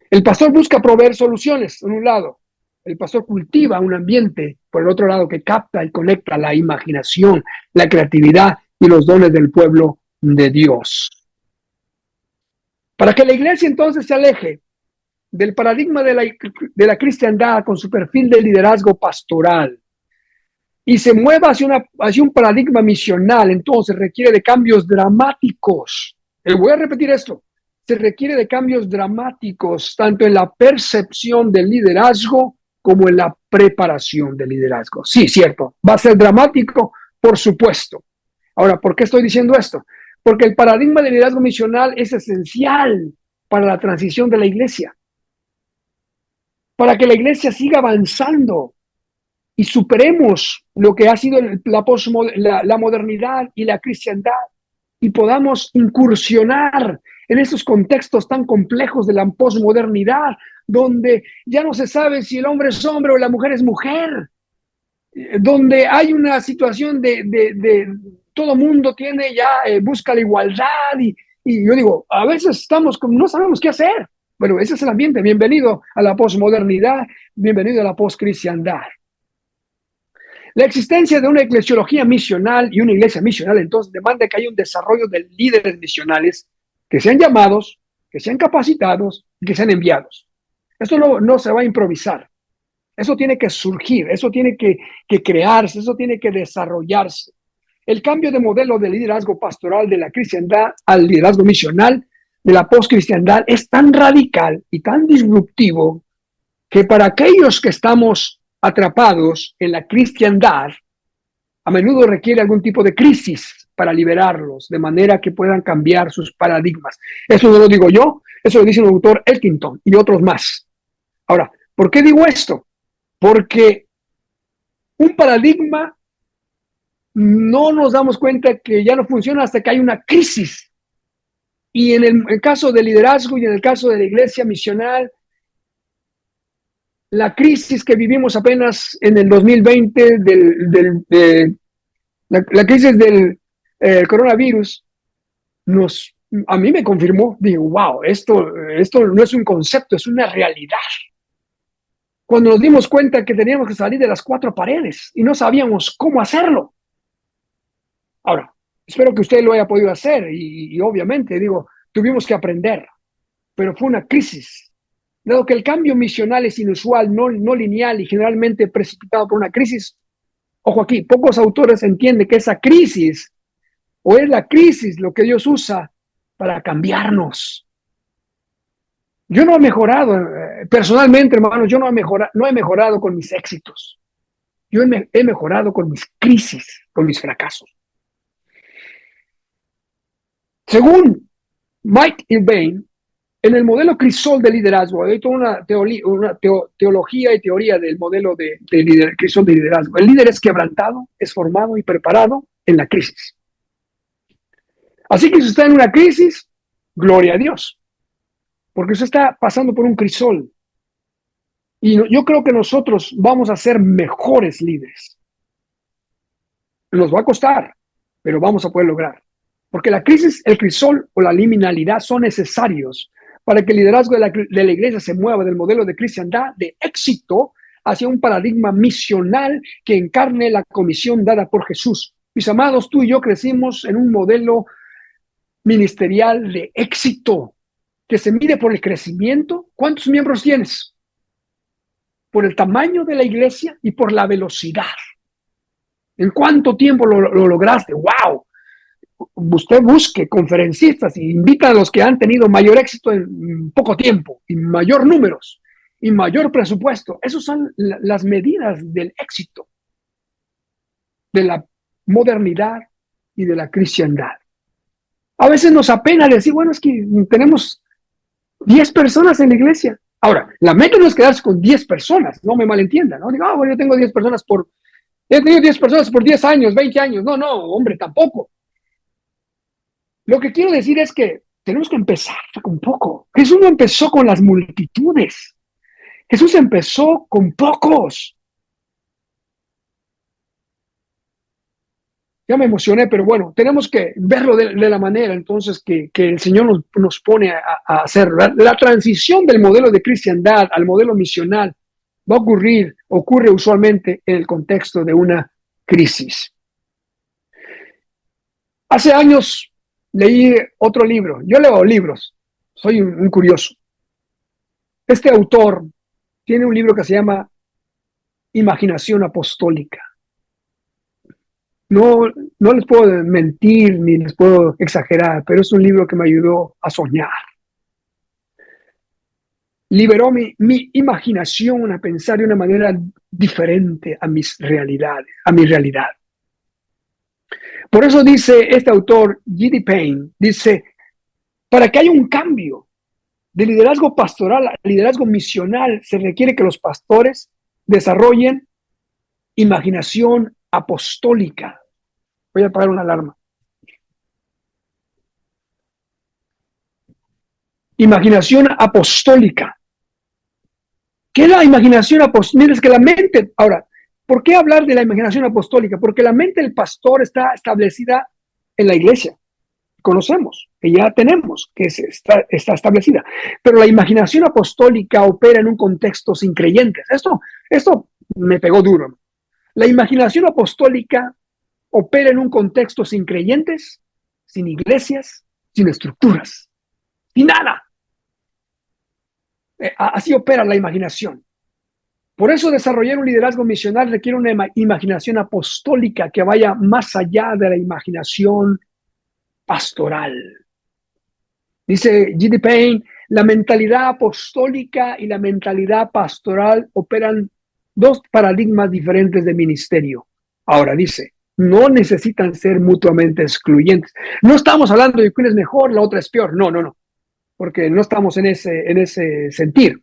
El pastor busca proveer soluciones, en un lado. El pastor cultiva un ambiente, por el otro lado, que capta y conecta la imaginación, la creatividad y los dones del pueblo de Dios. Para que la iglesia entonces se aleje del paradigma de la cristiandad con su perfil de liderazgo pastoral y se mueva hacia un paradigma misional, entonces requiere de cambios dramáticos. Voy a repetir esto. Se requiere de cambios dramáticos tanto en la percepción del liderazgo como en la preparación del liderazgo. Sí, cierto, va a ser dramático, por supuesto. Ahora, ¿por qué estoy diciendo esto? Porque el paradigma del liderazgo misional es esencial para la transición de la iglesia, para que la iglesia siga avanzando y superemos lo que ha sido la modernidad y la cristiandad, y podamos incursionar en esos contextos tan complejos de la posmodernidad, donde ya no se sabe si el hombre es hombre o la mujer es mujer, donde hay una situación de todo mundo tiene ya, busca la igualdad, y yo digo, a veces estamos como no sabemos qué hacer, pero ese es el ambiente. Bienvenido a la posmodernidad, bienvenido a la poscristiandad. La existencia de una eclesiología misional y una iglesia misional entonces demanda que haya un desarrollo de líderes misionales que sean llamados, que sean capacitados y que sean enviados. Esto no se va a improvisar. Eso tiene que surgir, eso tiene que crearse, eso tiene que desarrollarse. El cambio de modelo de liderazgo pastoral de la cristiandad al liderazgo misional de la postcristiandad es tan radical y tan disruptivo que para aquellos que estamos atrapados en la cristiandad, a menudo requiere algún tipo de crisis para liberarlos, de manera que puedan cambiar sus paradigmas. Eso no lo digo yo, eso lo dice el autor Elkington y otros más. Ahora, ¿por qué digo esto? Porque un paradigma no nos damos cuenta que ya no funciona hasta que hay una crisis. Y en el caso del liderazgo y en el caso de la iglesia misional, la crisis que vivimos apenas en el 2020, la crisis del coronavirus, a mí me confirmó, digo, wow, esto no es un concepto, es una realidad. Cuando nos dimos cuenta que teníamos que salir de las cuatro paredes y no sabíamos cómo hacerlo. Ahora, espero que usted lo haya podido hacer y obviamente, digo, tuvimos que aprender, pero fue una crisis. Dado que el cambio misional es inusual, no lineal y generalmente precipitado por una crisis, ojo aquí, pocos autores entienden que esa crisis o es la crisis lo que Dios usa para cambiarnos. Yo no he mejorado, personalmente, hermanos, yo no he mejorado con mis éxitos. Yo he mejorado con mis crisis, con mis fracasos. Según Mike Ilvain, en el modelo Crisol de liderazgo, hay toda una teología y teoría del modelo de Crisol de liderazgo. El líder es quebrantado, es formado y preparado en la crisis. Así que si usted está en una crisis, gloria a Dios, porque usted está pasando por un crisol. Y yo creo que nosotros vamos a ser mejores líderes. Nos va a costar, pero vamos a poder lograr. Porque la crisis, el crisol o la liminalidad son necesarios para que el liderazgo de la iglesia se mueva del modelo de cristiandad de éxito hacia un paradigma misional que encarne la comisión dada por Jesús. Mis amados, tú y yo crecimos en un modelo ministerial de éxito que se mide por el crecimiento. ¿Cuántos miembros tienes? por el tamaño de la iglesia y por la velocidad. ¿En cuánto tiempo lo lograste? ¡Wow! Usted busque conferencistas y invita a los que han tenido mayor éxito en poco tiempo y mayor números y mayor presupuesto. Esas son las medidas del éxito, de la modernidad y de la cristiandad. A veces nos apena decir, bueno, es que tenemos 10 personas en la iglesia. Ahora, la meta no es quedarse con 10 personas, no me malentiendan, ¿no? Digo, bueno, yo tengo 10 personas he tenido 10 personas por 10 años, 20 años. No, hombre, tampoco. Lo que quiero decir es que tenemos que empezar con poco. Jesús no empezó con las multitudes. Jesús empezó con pocos. Ya me emocioné, pero bueno, tenemos que verlo de la manera entonces que el Señor nos pone a hacer. La transición del modelo de cristiandad al modelo misional va a ocurre usualmente en el contexto de una crisis. Hace años leí otro libro. Yo leo libros, soy un curioso. Este autor tiene un libro que se llama Imaginación Apostólica. No les puedo mentir ni les puedo exagerar, pero es un libro que me ayudó a soñar. Liberó mi imaginación a pensar de una manera diferente a mis realidades, a mi realidad. Por eso dice este autor, G.D. Payne, dice, para que haya un cambio de liderazgo pastoral a liderazgo misional, se requiere que los pastores desarrollen imaginación apostólica. Voy a apagar una alarma. Imaginación apostólica. ¿Qué es la imaginación apostólica? Mira, es que la mente, ahora, ¿por qué hablar de la imaginación apostólica? Porque la mente del pastor está establecida en la iglesia. Conocemos, que ya tenemos, que está establecida. Pero la imaginación apostólica opera en un contexto sin creyentes. Esto me pegó duro. La imaginación apostólica opera en un contexto sin creyentes, sin iglesias, sin estructuras, sin nada. Así opera la imaginación. Por eso desarrollar un liderazgo misional requiere una imaginación apostólica que vaya más allá de la imaginación pastoral. Dice G.D. Payne, la mentalidad apostólica y la mentalidad pastoral operan dos paradigmas diferentes de ministerio. Ahora dice, no necesitan ser mutuamente excluyentes. No estamos hablando de que una es mejor, la otra es peor. No, porque no estamos en ese sentir.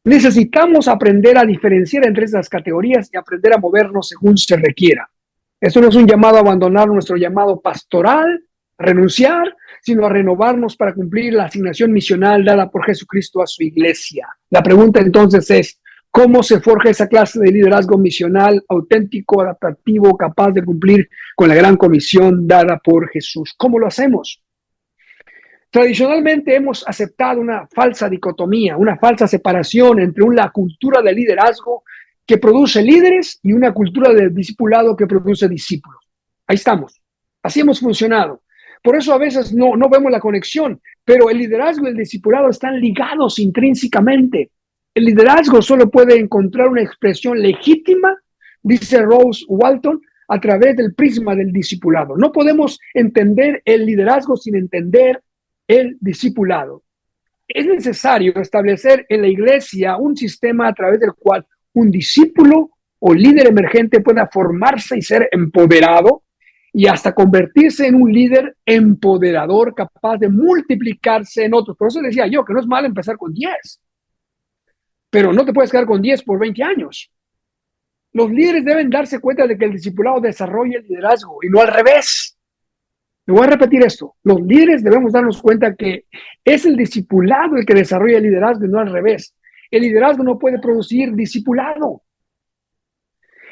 Necesitamos aprender a diferenciar entre esas categorías y aprender a movernos según se requiera. Esto no es un llamado a abandonar nuestro llamado pastoral, a renunciar, sino a renovarnos para cumplir la asignación misional dada por Jesucristo a su iglesia. La pregunta entonces es, ¿cómo se forja esa clase de liderazgo misional auténtico, adaptativo, capaz de cumplir con la gran comisión dada por Jesús? ¿Cómo lo hacemos? Tradicionalmente hemos aceptado una falsa dicotomía, una falsa separación entre una cultura de liderazgo que produce líderes y una cultura de discipulado que produce discípulos. Ahí estamos. Así hemos funcionado. Por eso a veces no vemos la conexión, pero el liderazgo y el discipulado están ligados intrínsecamente. El liderazgo solo puede encontrar una expresión legítima, dice Rose Walton, a través del prisma del discipulado. No podemos entender el liderazgo sin entender el discipulado. Es necesario establecer en la iglesia un sistema a través del cual un discípulo o líder emergente pueda formarse y ser empoderado y hasta convertirse en un líder empoderador capaz de multiplicarse en otros. Por eso decía yo que no es malo empezar con 10, pero no te puedes quedar con 10 por 20 años. Los líderes deben darse cuenta de que el discipulado desarrolla el liderazgo y no al revés. Me voy a repetir esto. Los líderes debemos darnos cuenta que es el discipulado el que desarrolla el liderazgo y no al revés. El liderazgo no puede producir discipulado.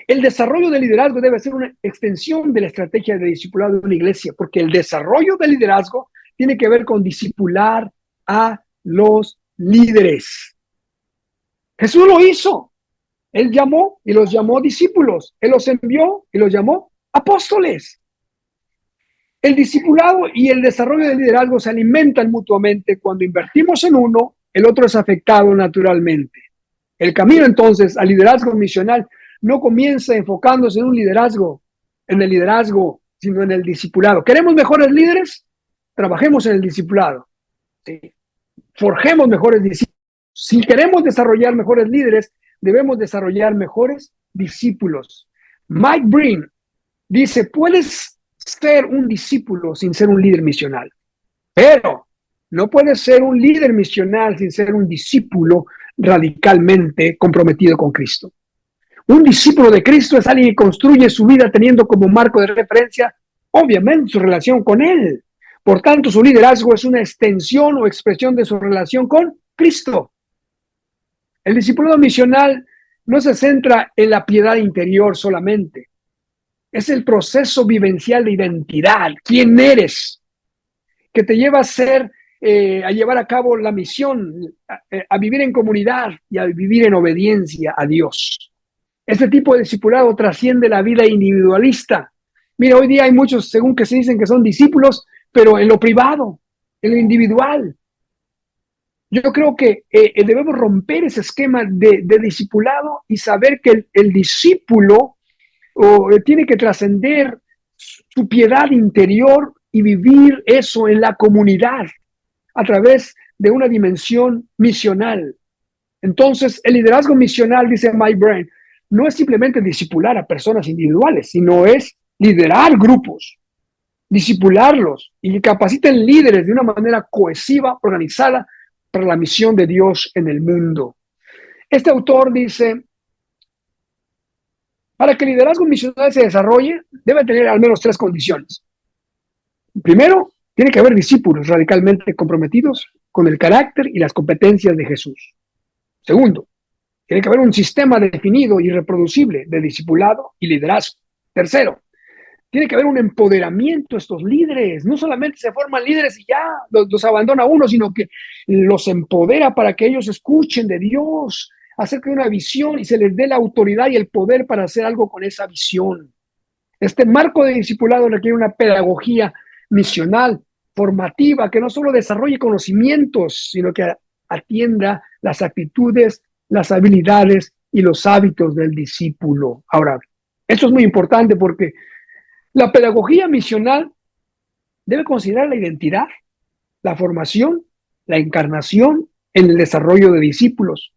El desarrollo del liderazgo debe ser una extensión de la estrategia de discipulado de una iglesia, porque el desarrollo del liderazgo tiene que ver con discipular a los líderes. Jesús lo hizo. Él llamó y los llamó discípulos. Él los envió y los llamó apóstoles. El discipulado y el desarrollo del liderazgo se alimentan mutuamente. Cuando invertimos en uno, el otro es afectado naturalmente. El camino entonces al liderazgo misional no comienza enfocándose en un liderazgo, en el liderazgo, sino en el discipulado. ¿Queremos mejores líderes? Trabajemos en el discipulado. ¿Sí? Forjemos mejores discípulos. Si queremos desarrollar mejores líderes, debemos desarrollar mejores discípulos. Mike Breen dice, puedes ser un discípulo sin ser un líder misional, pero no puedes ser un líder misional sin ser un discípulo radicalmente comprometido con Cristo. Un discípulo de Cristo es alguien que construye su vida teniendo como marco de referencia, obviamente, su relación con Él. Por tanto, su liderazgo es una extensión o expresión de su relación con Cristo. El discipulado misional no se centra en la piedad interior solamente. Es el proceso vivencial de identidad. ¿Quién eres? Que te lleva a ser, a llevar a cabo la misión, a vivir en comunidad y a vivir en obediencia a Dios. Este tipo de discipulado trasciende la vida individualista. Mira, hoy día hay muchos, según que se dicen que son discípulos, pero en lo privado, en lo individual. Yo creo que debemos romper ese esquema de discipulado y saber que el discípulo tiene que trascender su piedad interior y vivir eso en la comunidad a través de una dimensión misional. Entonces, el liderazgo misional, dice Mike Breen, no es simplemente discipular a personas individuales, sino es liderar grupos, discipularlos y que capaciten líderes de una manera cohesiva, organizada para la misión de Dios en el mundo. Este autor dice, para que el liderazgo misional se desarrolle, debe tener al menos 3 condiciones. Primero, tiene que haber discípulos radicalmente comprometidos con el carácter y las competencias de Jesús. Segundo, tiene que haber un sistema definido y reproducible de discipulado y liderazgo. Tercero, tiene que haber un empoderamiento de estos líderes. No solamente se forman líderes y ya los abandona uno, sino que los empodera para que ellos escuchen de Dios acerca de una visión y se les dé la autoridad y el poder para hacer algo con esa visión. Este marco de discipulado requiere una pedagogía misional, formativa, que no solo desarrolle conocimientos, sino que atienda las actitudes, las habilidades y los hábitos del discípulo. Ahora, esto es muy importante porque la pedagogía misional debe considerar la identidad, la formación, la encarnación en el desarrollo de discípulos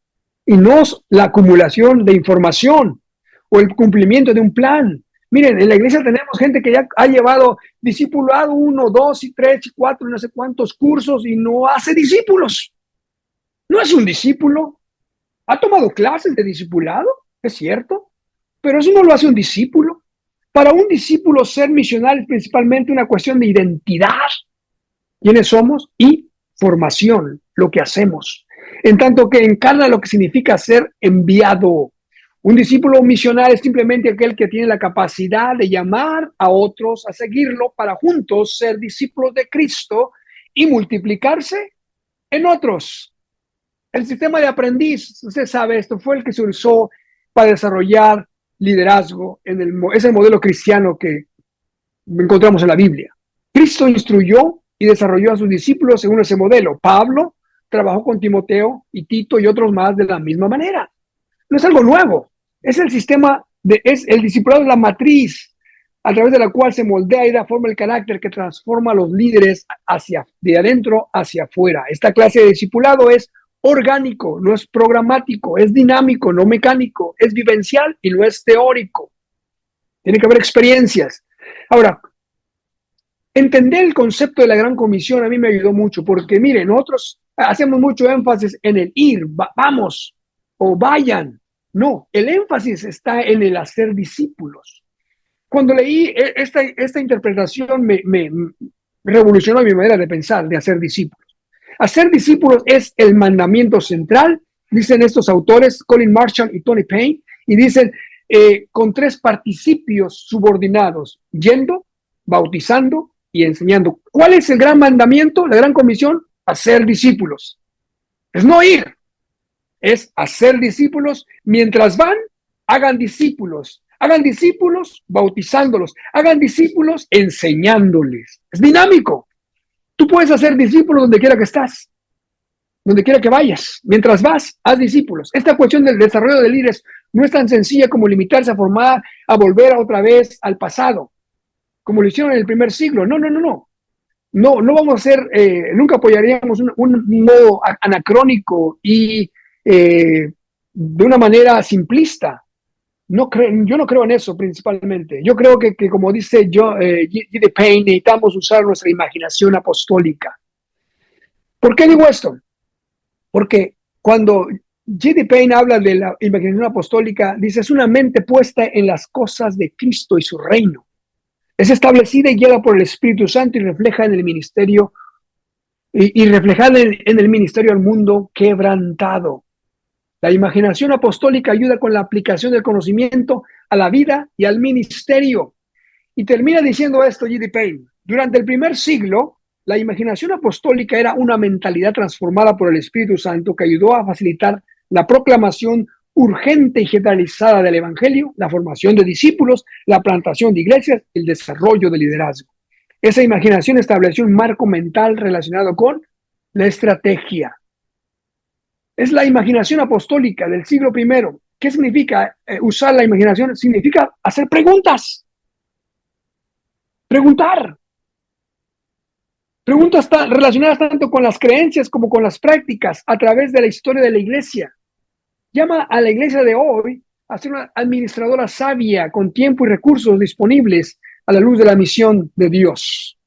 y no la acumulación de información o el cumplimiento de un plan. Miren, en la iglesia tenemos gente que ya ha llevado discipulado 1, 2 y 3 y 4 y no sé cuántos cursos y no hace discípulos. No es un discípulo. Ha tomado clases de discipulado, es cierto, pero eso no lo hace un discípulo. Para un discípulo ser misional es principalmente una cuestión de identidad, quiénes somos y formación, lo que hacemos, en tanto que encarna lo que significa ser enviado. Un discípulo misional es simplemente aquel que tiene la capacidad de llamar a otros a seguirlo para juntos ser discípulos de Cristo y multiplicarse en otros. El sistema de aprendiz, usted sabe, esto fue el que se usó para desarrollar liderazgo, es el modelo cristiano que encontramos en la Biblia. Cristo instruyó y desarrolló a sus discípulos según ese modelo. Pablo trabajó con Timoteo y Tito y otros más de la misma manera. No es algo nuevo, es el sistema, es el discipulado, es la matriz a través de la cual se moldea y da forma el carácter que transforma a los líderes de adentro hacia afuera. Esta clase de discipulado es orgánico, no es programático, es dinámico, no mecánico, es vivencial y no es teórico. Tiene que haber experiencias. Ahora, entender el concepto de la Gran Comisión a mí me ayudó mucho, porque miren, nosotros hacemos mucho énfasis en el ir, vamos o vayan. No, el énfasis está en el hacer discípulos. Cuando leí esta interpretación me revolucionó mi manera de pensar, de hacer discípulos. Hacer discípulos es el mandamiento central, dicen estos autores, Colin Marchand y Tony Payne, y dicen con 3 participios subordinados, yendo, bautizando y enseñando. ¿Cuál es el gran mandamiento, la gran comisión? Hacer discípulos. Es no ir, es hacer discípulos. Mientras van, hagan discípulos. Hagan discípulos bautizándolos. Hagan discípulos enseñándoles. Es dinámico. Tú puedes hacer discípulos donde quiera que estás. donde quiera que vayas. Mientras vas, haz discípulos. Esta cuestión del desarrollo de líderes no es tan sencilla como limitarse a formar, a volver otra vez al pasado, como lo hicieron en el primer siglo. No, no, no, no. No vamos a hacer, nunca apoyaríamos un modo anacrónico y de una manera simplista. Yo no creo en eso principalmente. Yo creo que como dice G.D. Payne, necesitamos usar nuestra imaginación apostólica. ¿Por qué digo esto? Porque cuando G.D. Payne habla de la imaginación apostólica, dice, es una mente puesta en las cosas de Cristo y su reino. Es establecida y guiada por el Espíritu Santo y refleja en el ministerio y reflejada en el ministerio al mundo quebrantado. La imaginación apostólica ayuda con la aplicación del conocimiento a la vida y al ministerio. Y termina diciendo esto G.D. Payne. Durante el primer siglo, la imaginación apostólica era una mentalidad transformada por el Espíritu Santo que ayudó a facilitar la proclamación urgente y generalizada del Evangelio, la formación de discípulos, la plantación de iglesias, el desarrollo de liderazgo. Esa imaginación estableció un marco mental relacionado con la estrategia. Es la imaginación apostólica del siglo I. ¿Qué significa usar la imaginación? Significa hacer preguntas. Preguntas relacionadas tanto con las creencias como con las prácticas a través de la historia de la iglesia. Llama a la iglesia de hoy a ser una administradora sabia con tiempo y recursos disponibles a la luz de la misión de Dios.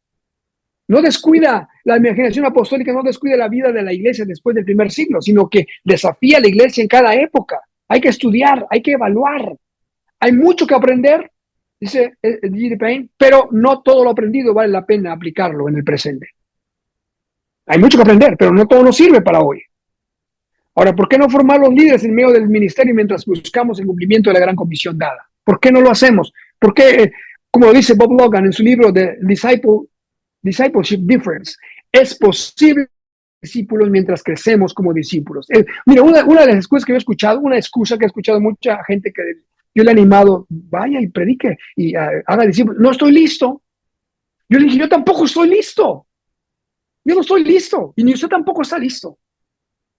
No descuida la imaginación apostólica, no descuida la vida de la iglesia después del primer siglo, sino que desafía a la iglesia en cada época. Hay que estudiar, hay que evaluar. Hay mucho que aprender, dice G.D. Payne, pero no todo lo aprendido vale la pena aplicarlo en el presente. Hay mucho que aprender, pero no todo nos sirve para hoy. Ahora, ¿por qué no formar los líderes en medio del ministerio mientras buscamos el cumplimiento de la gran comisión dada? ¿Por qué no lo hacemos? ¿Por qué, como dice Bob Logan en su libro de Discipleship Difference, es posible discípulos mientras crecemos como discípulos? Mira, una de las excusas que he escuchado, una excusa que he escuchado mucha gente que yo le he animado, vaya y predique y haga discípulos. No estoy listo. Yo le dije, yo tampoco estoy listo. Yo no estoy listo y ni usted tampoco está listo.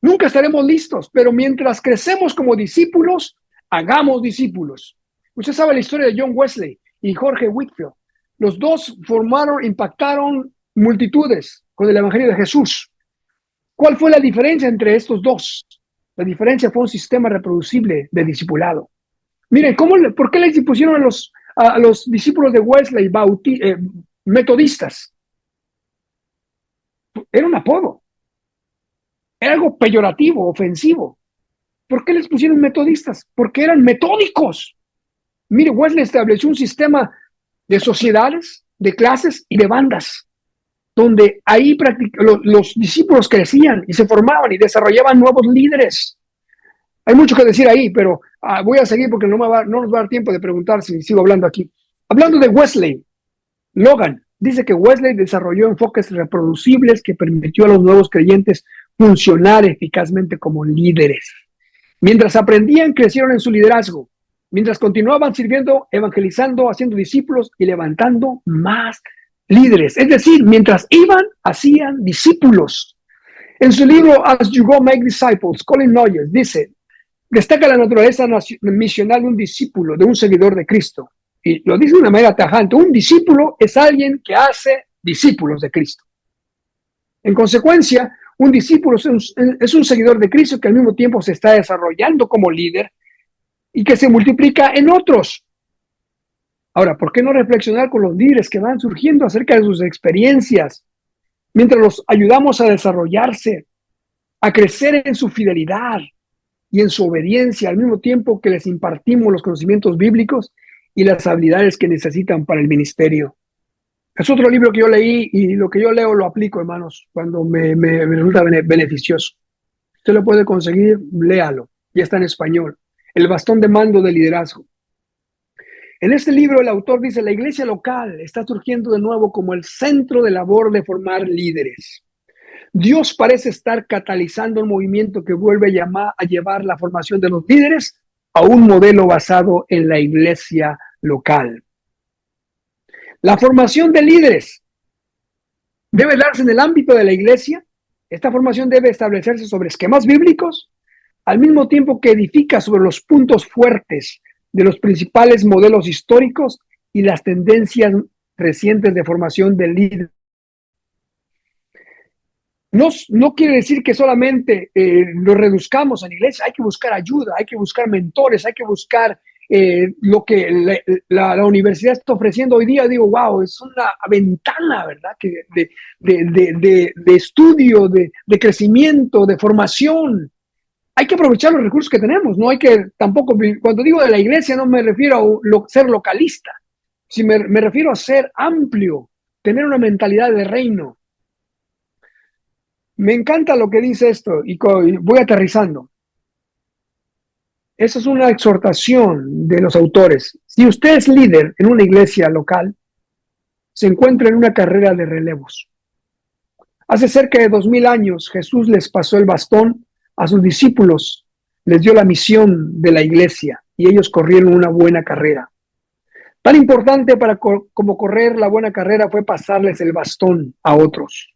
Nunca estaremos listos, pero mientras crecemos como discípulos, hagamos discípulos. Usted sabe la historia de John Wesley y Jorge Whitefield. Los dos impactaron multitudes con el Evangelio de Jesús. ¿Cuál fue la diferencia entre estos dos? La diferencia fue un sistema reproducible de discipulado. Miren, ¿por qué les pusieron a los discípulos de Wesley metodistas? Era un apodo. Era algo peyorativo, ofensivo. ¿Por qué les pusieron metodistas? Porque eran metódicos. Mire, Wesley estableció un sistema de sociedades, de clases y de bandas, donde ahí los discípulos crecían y se formaban y desarrollaban nuevos líderes. Hay mucho que decir ahí, pero voy a seguir porque no nos va a dar tiempo de preguntar si sigo hablando aquí. Hablando de Wesley, Logan dice que Wesley desarrolló enfoques reproducibles que permitió a los nuevos creyentes funcionar eficazmente como líderes. Mientras aprendían, crecieron en su liderazgo. Mientras continuaban sirviendo, evangelizando, haciendo discípulos y levantando más líderes. Es decir, mientras iban, hacían discípulos. En su libro As You Go Make Disciples, Colin Noyes dice, destaca la naturaleza misional de un discípulo, de un seguidor de Cristo. Y lo dice de una manera tajante. Un discípulo es alguien que hace discípulos de Cristo. En consecuencia, un discípulo es un seguidor de Cristo que al mismo tiempo se está desarrollando como líder y que se multiplica en otros. Ahora, ¿por qué no reflexionar con los líderes que van surgiendo acerca de sus experiencias mientras los ayudamos a desarrollarse, a crecer en su fidelidad y en su obediencia al mismo tiempo que les impartimos los conocimientos bíblicos y las habilidades que necesitan para el ministerio? Es otro libro que yo leí y lo que yo leo lo aplico, hermanos, cuando me resulta beneficioso. Usted lo puede conseguir, léalo, ya está en español. El bastón de mando de liderazgo. En este libro el autor dice, la iglesia local está surgiendo de nuevo como el centro de labor de formar líderes. Dios parece estar catalizando un movimiento que vuelve a llevar la formación de los líderes a un modelo basado en la iglesia local. La formación de líderes debe darse en el ámbito de la iglesia, Esta formación debe establecerse sobre esquemas bíblicos, al mismo tiempo que edifica sobre los puntos fuertes de los principales modelos históricos y las tendencias recientes de formación del líder. No quiere decir que solamente lo reduzcamos en la iglesia, hay que buscar ayuda, hay que buscar mentores, hay que buscar lo que la universidad está ofreciendo hoy día. Digo, wow, es una ventana, ¿verdad? Que de estudio, de crecimiento, de formación. Hay que aprovechar los recursos que tenemos, no hay que tampoco, cuando digo de la iglesia no me refiero a ser localista, si me refiero a ser amplio, tener una mentalidad de reino. Me encanta lo que dice esto y voy aterrizando. Esa es una exhortación de los autores. Si usted es líder en una iglesia local, se encuentra en una carrera de relevos. Hace cerca de 2000 años, Jesús les pasó el bastón a sus discípulos, les dio la misión de la iglesia y ellos corrieron una buena carrera. Tan importante como correr la buena carrera fue pasarles el bastón a otros.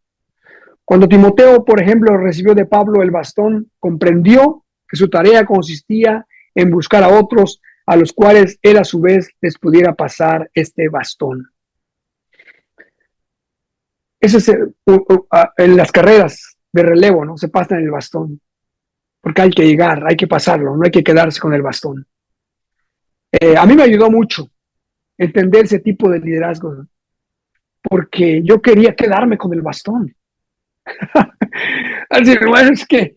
Cuando Timoteo, por ejemplo, recibió de Pablo el bastón, comprendió que su tarea consistía en buscar a otros a los cuales él a su vez les pudiera pasar este bastón. Ese es en las carreras de relevo, ¿no? Se pasan el bastón, porque hay que llegar, hay que pasarlo, no hay que quedarse con el bastón. A mí me ayudó mucho entender ese tipo de liderazgo, ¿no? Porque yo quería quedarme con el bastón. Así, bueno, es que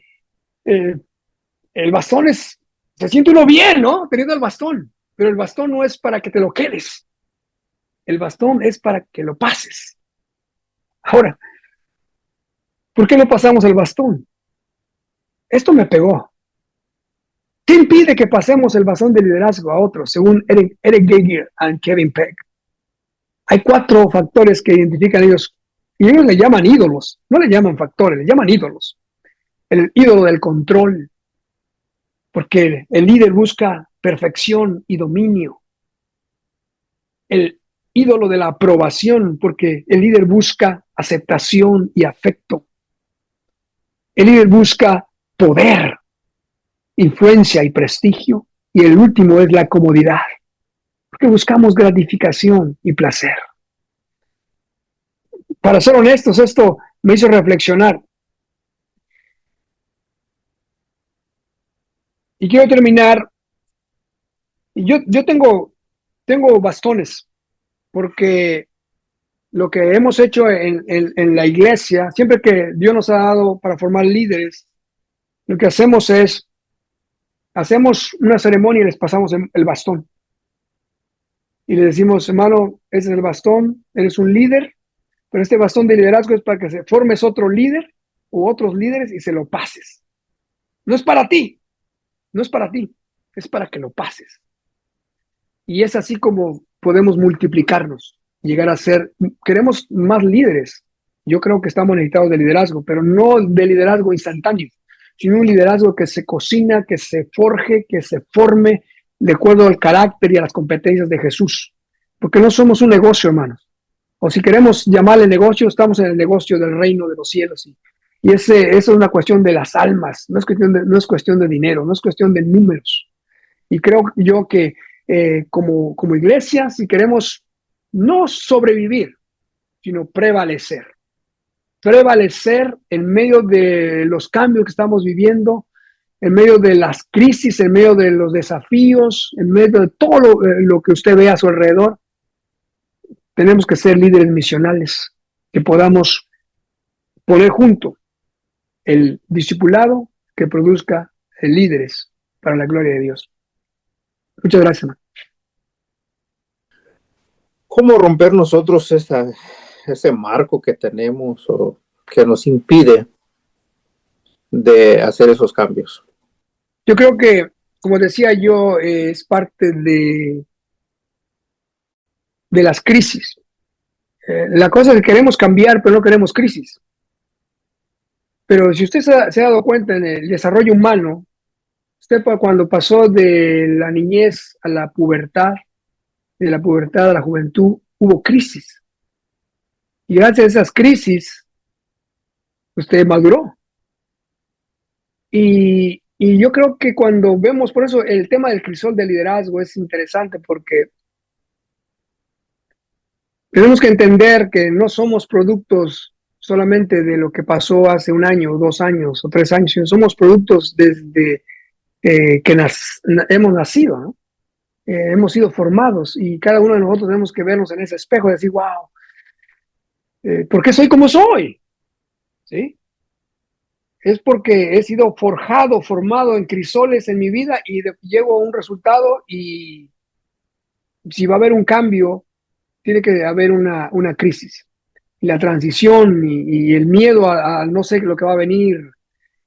el bastón se siente uno bien, ¿no? Teniendo el bastón, pero el bastón no es para que te lo quedes. El bastón es para que lo pases. Ahora, ¿por qué no pasamos el bastón? Esto me pegó. ¿Qué impide que pasemos el bastón de liderazgo a otros, según Eric Geiger y Kevin Peck? Hay 4 factores que identifican ellos, y ellos le llaman ídolos, no le llaman factores, le llaman ídolos. El ídolo del control, porque el líder busca perfección y dominio. El ídolo de la aprobación, porque el líder busca aceptación y afecto. El líder busca poder, influencia y prestigio. Y el último es la comodidad, porque buscamos gratificación y placer. Para ser honestos, esto me hizo reflexionar. Y quiero terminar. Yo tengo bastones, porque lo que hemos hecho en la iglesia, siempre que Dios nos ha dado para formar líderes, lo que hacemos una ceremonia y les pasamos el bastón. Y le decimos, hermano, ese es el bastón, eres un líder, pero este bastón de liderazgo es para que se formes otro líder o otros líderes y se lo pases. No es para ti, no es para ti, es para que lo pases. Y es así como podemos multiplicarnos, llegar a ser, queremos más líderes. Yo creo que estamos necesitados de liderazgo, pero no de liderazgo instantáneo, sino un liderazgo que se cocina, que se forje, que se forme de acuerdo al carácter y a las competencias de Jesús. Porque no somos un negocio, hermanos. O si queremos llamarle negocio, estamos en el negocio del reino de los cielos. Y eso es una cuestión de las almas, no es cuestión de dinero, no es cuestión de números. Y creo yo que como iglesia, si queremos no sobrevivir, sino prevalecer en medio de los cambios que estamos viviendo, en medio de las crisis, en medio de los desafíos, en medio de todo lo que usted ve a su alrededor. Tenemos que ser líderes misionales, que podamos poner junto el discipulado que produzca líderes para la gloria de Dios. Muchas gracias, man. ¿Cómo romper nosotros ese marco que tenemos o que nos impide de hacer esos cambios? Yo creo que, como decía yo, es parte de las crisis. La cosa es que queremos cambiar, pero no queremos crisis. Pero si usted se ha dado cuenta en el desarrollo humano, usted cuando pasó de la niñez a la pubertad, de la pubertad a la juventud, hubo crisis. Y gracias a esas crisis, usted maduró. Y yo creo que cuando vemos, por eso el tema del crisol de liderazgo es interesante, porque tenemos que entender que no somos productos solamente de lo que pasó hace un año, 2 años o 3 años, sino somos productos desde que hemos nacido, ¿no? Hemos sido formados y cada uno de nosotros tenemos que vernos en ese espejo y decir, wow, ¿por qué soy como soy? ¿Sí? Es porque he sido forjado, formado en crisoles en mi vida y llego a un resultado, y si va a haber un cambio, tiene que haber una crisis. Y la transición y el miedo a no sé lo que va a venir,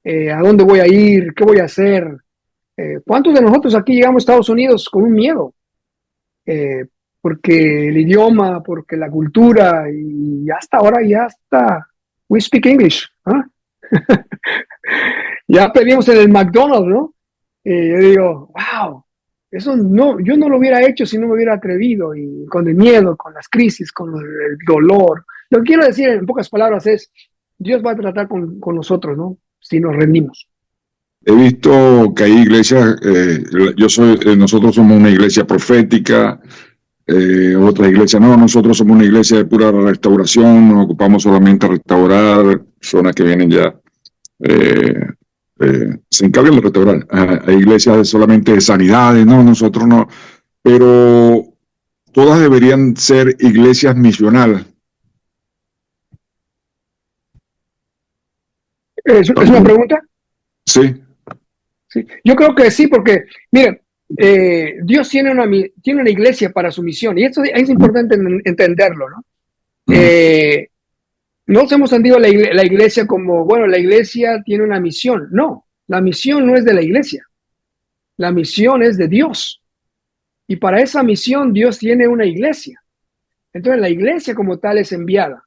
a dónde voy a ir, qué voy a hacer. ¿Cuántos de nosotros aquí llegamos a Estados Unidos con un miedo? Eh, Porque el idioma, porque la cultura, y hasta ahora ya está, we speak English, ¿ah? Ya pedimos en el McDonald's, ¿no? Yo digo, wow, eso no, yo no lo hubiera hecho si no me hubiera atrevido, y con el miedo, con las crisis, con el dolor. Lo que quiero decir en pocas palabras es, Dios va a tratar con nosotros, ¿no? Si nos rendimos. He visto que hay iglesias, nosotros somos una iglesia profética, otra iglesia no, nosotros somos una iglesia de pura restauración, nos ocupamos solamente de restaurar personas que vienen ya, se encargan de restaurar. Hay iglesias solamente de sanidades, no, nosotros no, pero todas deberían ser iglesias misionales. ¿Es una pregunta? Sí. Sí. Yo creo que sí, porque, mire, Dios tiene una iglesia para su misión, y esto es importante entenderlo, ¿no? No hemos entendido la iglesia como, bueno, la iglesia tiene una misión. No, la misión no es de la iglesia, la misión es de Dios. Y para esa misión Dios tiene una iglesia. Entonces la iglesia como tal es enviada.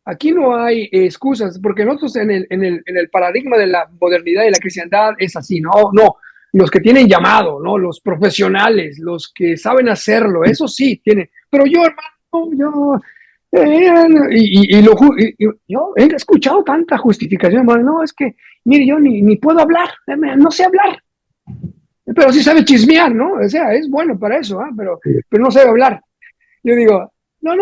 Aquí no hay excusas, porque nosotros en el paradigma de la modernidad y la cristiandad es así, no, no, los que tienen llamado, ¿no? Los profesionales, los que saben hacerlo, eso sí tienen, pero yo, hermano, yo he escuchado tanta justificación, hermano, no, es que, mire, yo ni puedo hablar, no sé hablar, pero sí sabe chismear, ¿no? O sea, es bueno para eso, ¿eh? Pero no sabe hablar. Yo digo, no,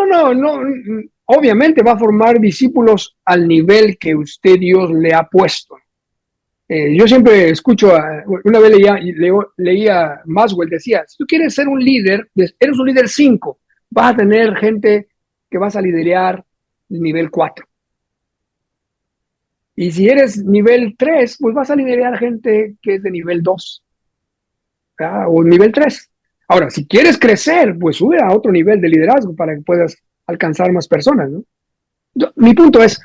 obviamente va a formar discípulos al nivel que usted, Dios, le ha puesto. Yo siempre escucho, una vez leía Maswell, decía, si tú quieres ser un líder, eres un líder 5, vas a tener gente que vas a liderar nivel 4. Y si eres nivel 3, pues vas a liderar gente que es de nivel 2, ¿verdad? O nivel 3. Ahora, si quieres crecer, pues sube a otro nivel de liderazgo para que puedas alcanzar más personas, ¿no? Mi punto es,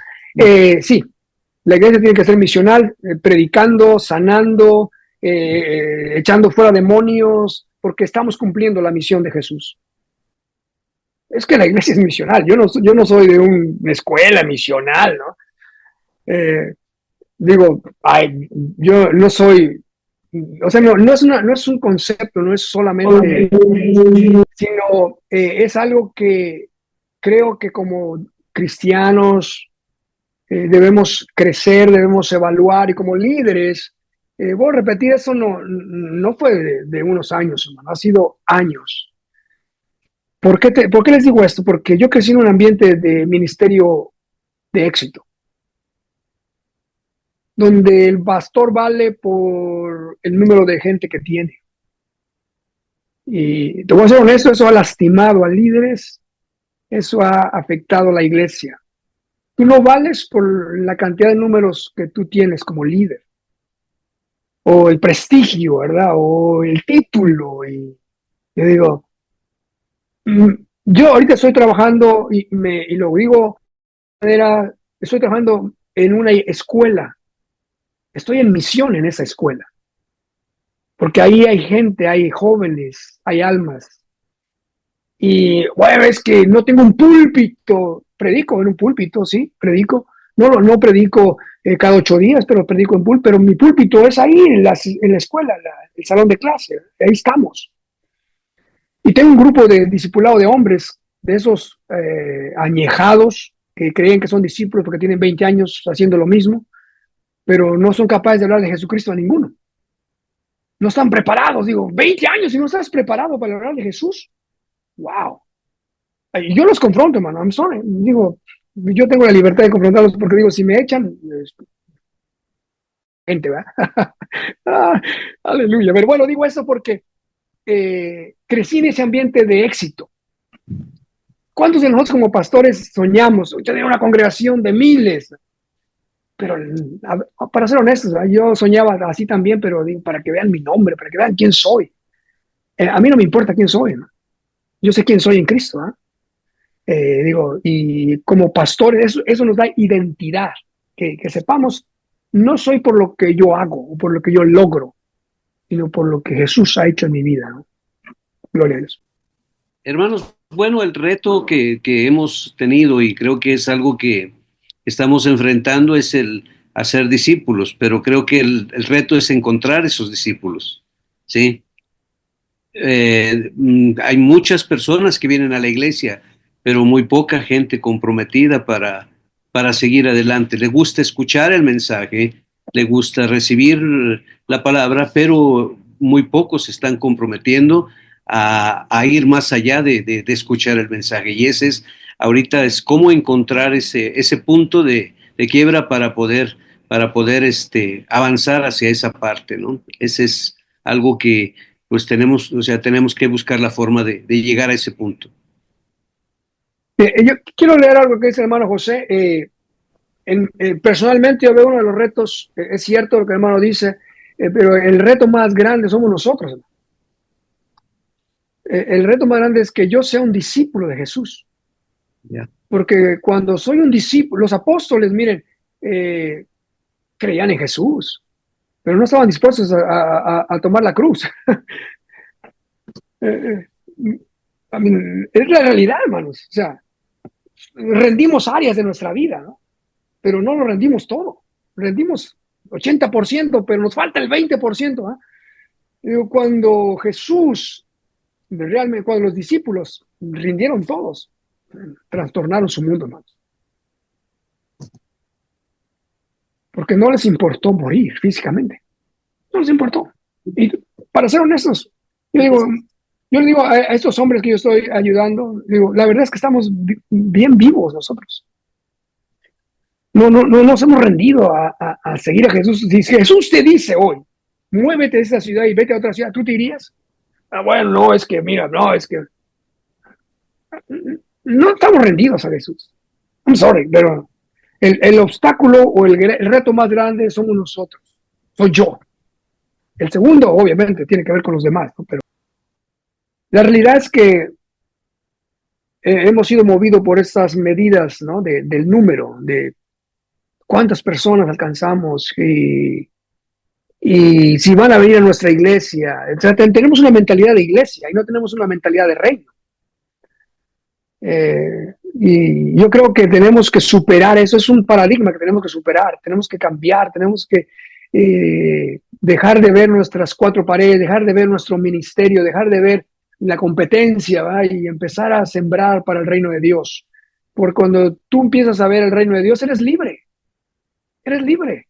sí, la iglesia tiene que ser misional, predicando, sanando, echando fuera demonios, porque estamos cumpliendo la misión de Jesús. Es que la iglesia es misional, yo no soy de una escuela misional, ¿no? Digo, yo no soy, o sea, no es un concepto, no es solamente, sino es algo que creo que como cristianos debemos crecer, debemos evaluar, y como líderes, voy a repetir, eso no fue de unos años, hermano, ha sido años. ¿Por qué les digo esto? Porque yo crecí en un ambiente de ministerio de éxito, donde el pastor vale por el número de gente que tiene. Y te voy a ser honesto, eso ha lastimado a líderes, eso ha afectado a la iglesia. Tú no vales por la cantidad de números que tú tienes como líder, o el prestigio, ¿verdad? O el título. Y yo digo, yo ahorita estoy trabajando, y lo digo de manera, estoy trabajando en una escuela, estoy en misión en esa escuela, porque ahí hay gente, hay jóvenes, hay almas. Y bueno, es que no tengo un púlpito, predico en un púlpito, sí, predico. No predico cada 8 días, pero predico en púlpito, pero mi púlpito es ahí en la escuela, el salón de clase, ahí estamos. Y tengo un grupo de discipulado de hombres, de esos añejados, que creen que son discípulos porque tienen 20 años haciendo lo mismo, pero no son capaces de hablar de Jesucristo a ninguno. No están preparados, digo, 20 años y no estás preparado para hablar de Jesús. ¡Wow! Y yo los confronto, hermano, I'm sorry. Digo, yo tengo la libertad de confrontarlos porque digo, si me echan, gente, ¿verdad? Ah, aleluya. Pero bueno, digo esto porque crecí en ese ambiente de éxito. ¿Cuántos de nosotros como pastores soñamos tener una congregación de miles? Pero para ser honestos, yo soñaba así también, pero digo, para que vean mi nombre, para que vean quién soy. A mí no me importa quién soy, ¿no? Yo sé quién soy en Cristo. Digo, y como pastores, eso nos da identidad, que sepamos, no soy por lo que yo hago o por lo que yo logro, sino por lo que Jesús ha hecho en mi vida, ¿no? Gloria a Dios. Hermanos, bueno, el reto que hemos tenido y creo que es algo que estamos enfrentando es el hacer discípulos, pero creo que el reto es encontrar esos discípulos, ¿sí? Hay muchas personas que vienen a la iglesia, pero muy poca gente comprometida para seguir adelante. Le gusta escuchar el mensaje, le gusta recibir la palabra, pero muy pocos se están comprometiendo a ir más allá de escuchar el mensaje. Y ese es, ahorita es cómo encontrar ese punto de quiebra para poder avanzar hacia esa parte, ¿no? Ese es algo que pues tenemos que buscar la forma de llegar a ese punto. Yo quiero leer algo que dice el hermano José. Personalmente yo veo uno de los retos, es cierto lo que el hermano dice, pero el reto más grande somos nosotros. El reto más grande es que yo sea un discípulo de Jesús. Yeah. Porque cuando soy un discípulo, los apóstoles, miren, creían en Jesús, pero no estaban dispuestos a tomar la cruz. Es la realidad, hermanos. O sea, rendimos áreas de nuestra vida, ¿no? Pero no lo rendimos todo. Rendimos 80%, pero nos falta el 20%. Cuando Jesús, realmente, cuando los discípulos rindieron todos, trastornaron su mundo, hermanos. Porque no les importó morir físicamente. No les importó. Y para ser honestos, yo le digo a estos hombres que yo estoy ayudando, digo, la verdad es que estamos bien vivos nosotros. No nos hemos rendido a seguir a Jesús. Si Jesús te dice hoy, muévete de esta ciudad y vete a otra ciudad, ¿tú te irías? Bueno, no, es que, mira, no, es que... No estamos rendidos a Jesús. I'm sorry, pero el obstáculo o el reto más grande somos nosotros. Soy yo. El segundo, obviamente, tiene que ver con los demás, ¿no? Pero la realidad es que hemos sido movidos por estas medidas, ¿no? Del número, de cuántas personas alcanzamos y si van a venir a nuestra iglesia. O sea, tenemos una mentalidad de iglesia y no tenemos una mentalidad de reino. Y yo creo que tenemos que superar eso. Es un paradigma que tenemos que superar, tenemos que cambiar, tenemos que dejar de ver nuestras cuatro paredes, dejar de ver nuestro ministerio, dejar de ver la competencia, ¿va? Y empezar a sembrar para el reino de Dios. Porque cuando tú empiezas a ver el reino de Dios, eres libre. Eres libre.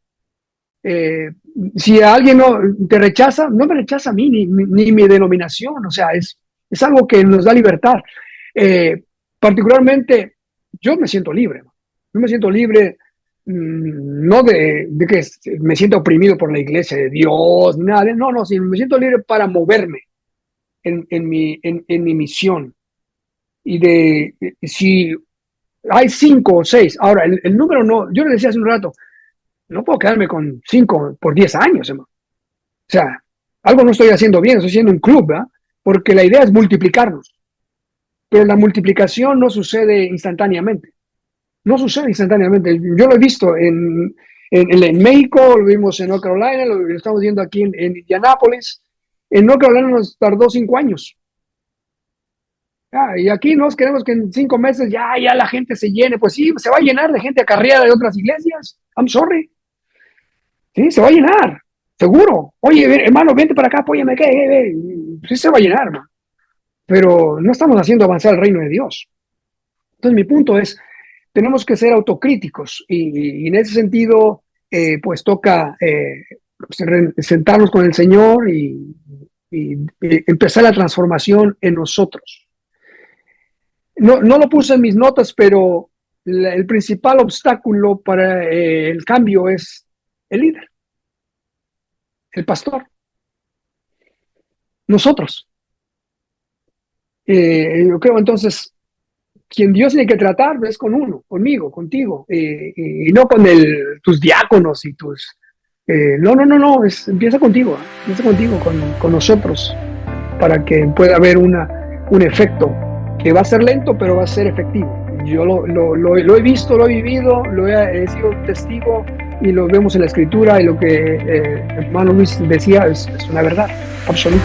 Si alguien no te rechaza, no me rechaza a mí ni mi denominación. O sea, es algo que nos da libertad. Particularmente, yo me siento libre. Yo me siento libre, no de que me siento oprimido por la iglesia de Dios, nada, no, sino me siento libre para moverme en mi misión. Y si hay 5 o 6, ahora el número no, yo le decía hace un rato, no puedo quedarme con 5 por 10 años, hermano. O sea, algo no estoy haciendo bien, estoy haciendo un club, ¿verdad? Porque la idea es multiplicarnos. Pero la multiplicación no sucede instantáneamente. No sucede instantáneamente. Yo lo he visto en México, lo vimos en North Carolina, lo estamos viendo aquí en Indianápolis. En North Carolina nos tardó 5 años. Y aquí nos queremos que en 5 meses ya la gente se llene. Pues sí, se va a llenar de gente acarreada de otras iglesias. I'm sorry. Sí, se va a llenar, seguro. Oye, hermano, vente para acá, apóyame. Sí se va a llenar, hermano. Pero no estamos haciendo avanzar el reino de Dios. Entonces mi punto es, tenemos que ser autocríticos y en ese sentido, pues toca sentarnos con el Señor y empezar la transformación en nosotros. No lo puse en mis notas, pero el principal obstáculo para el cambio es el líder, el pastor, nosotros. Yo creo entonces, quien Dios tiene que tratar es con uno, conmigo, contigo, y no con tus diáconos y tus... no, empieza contigo, con nosotros, para que pueda haber un efecto que va a ser lento, pero va a ser efectivo. Yo lo he visto, lo he vivido, he sido testigo y lo vemos en la Escritura, y lo que hermano Luis decía es una verdad absoluta.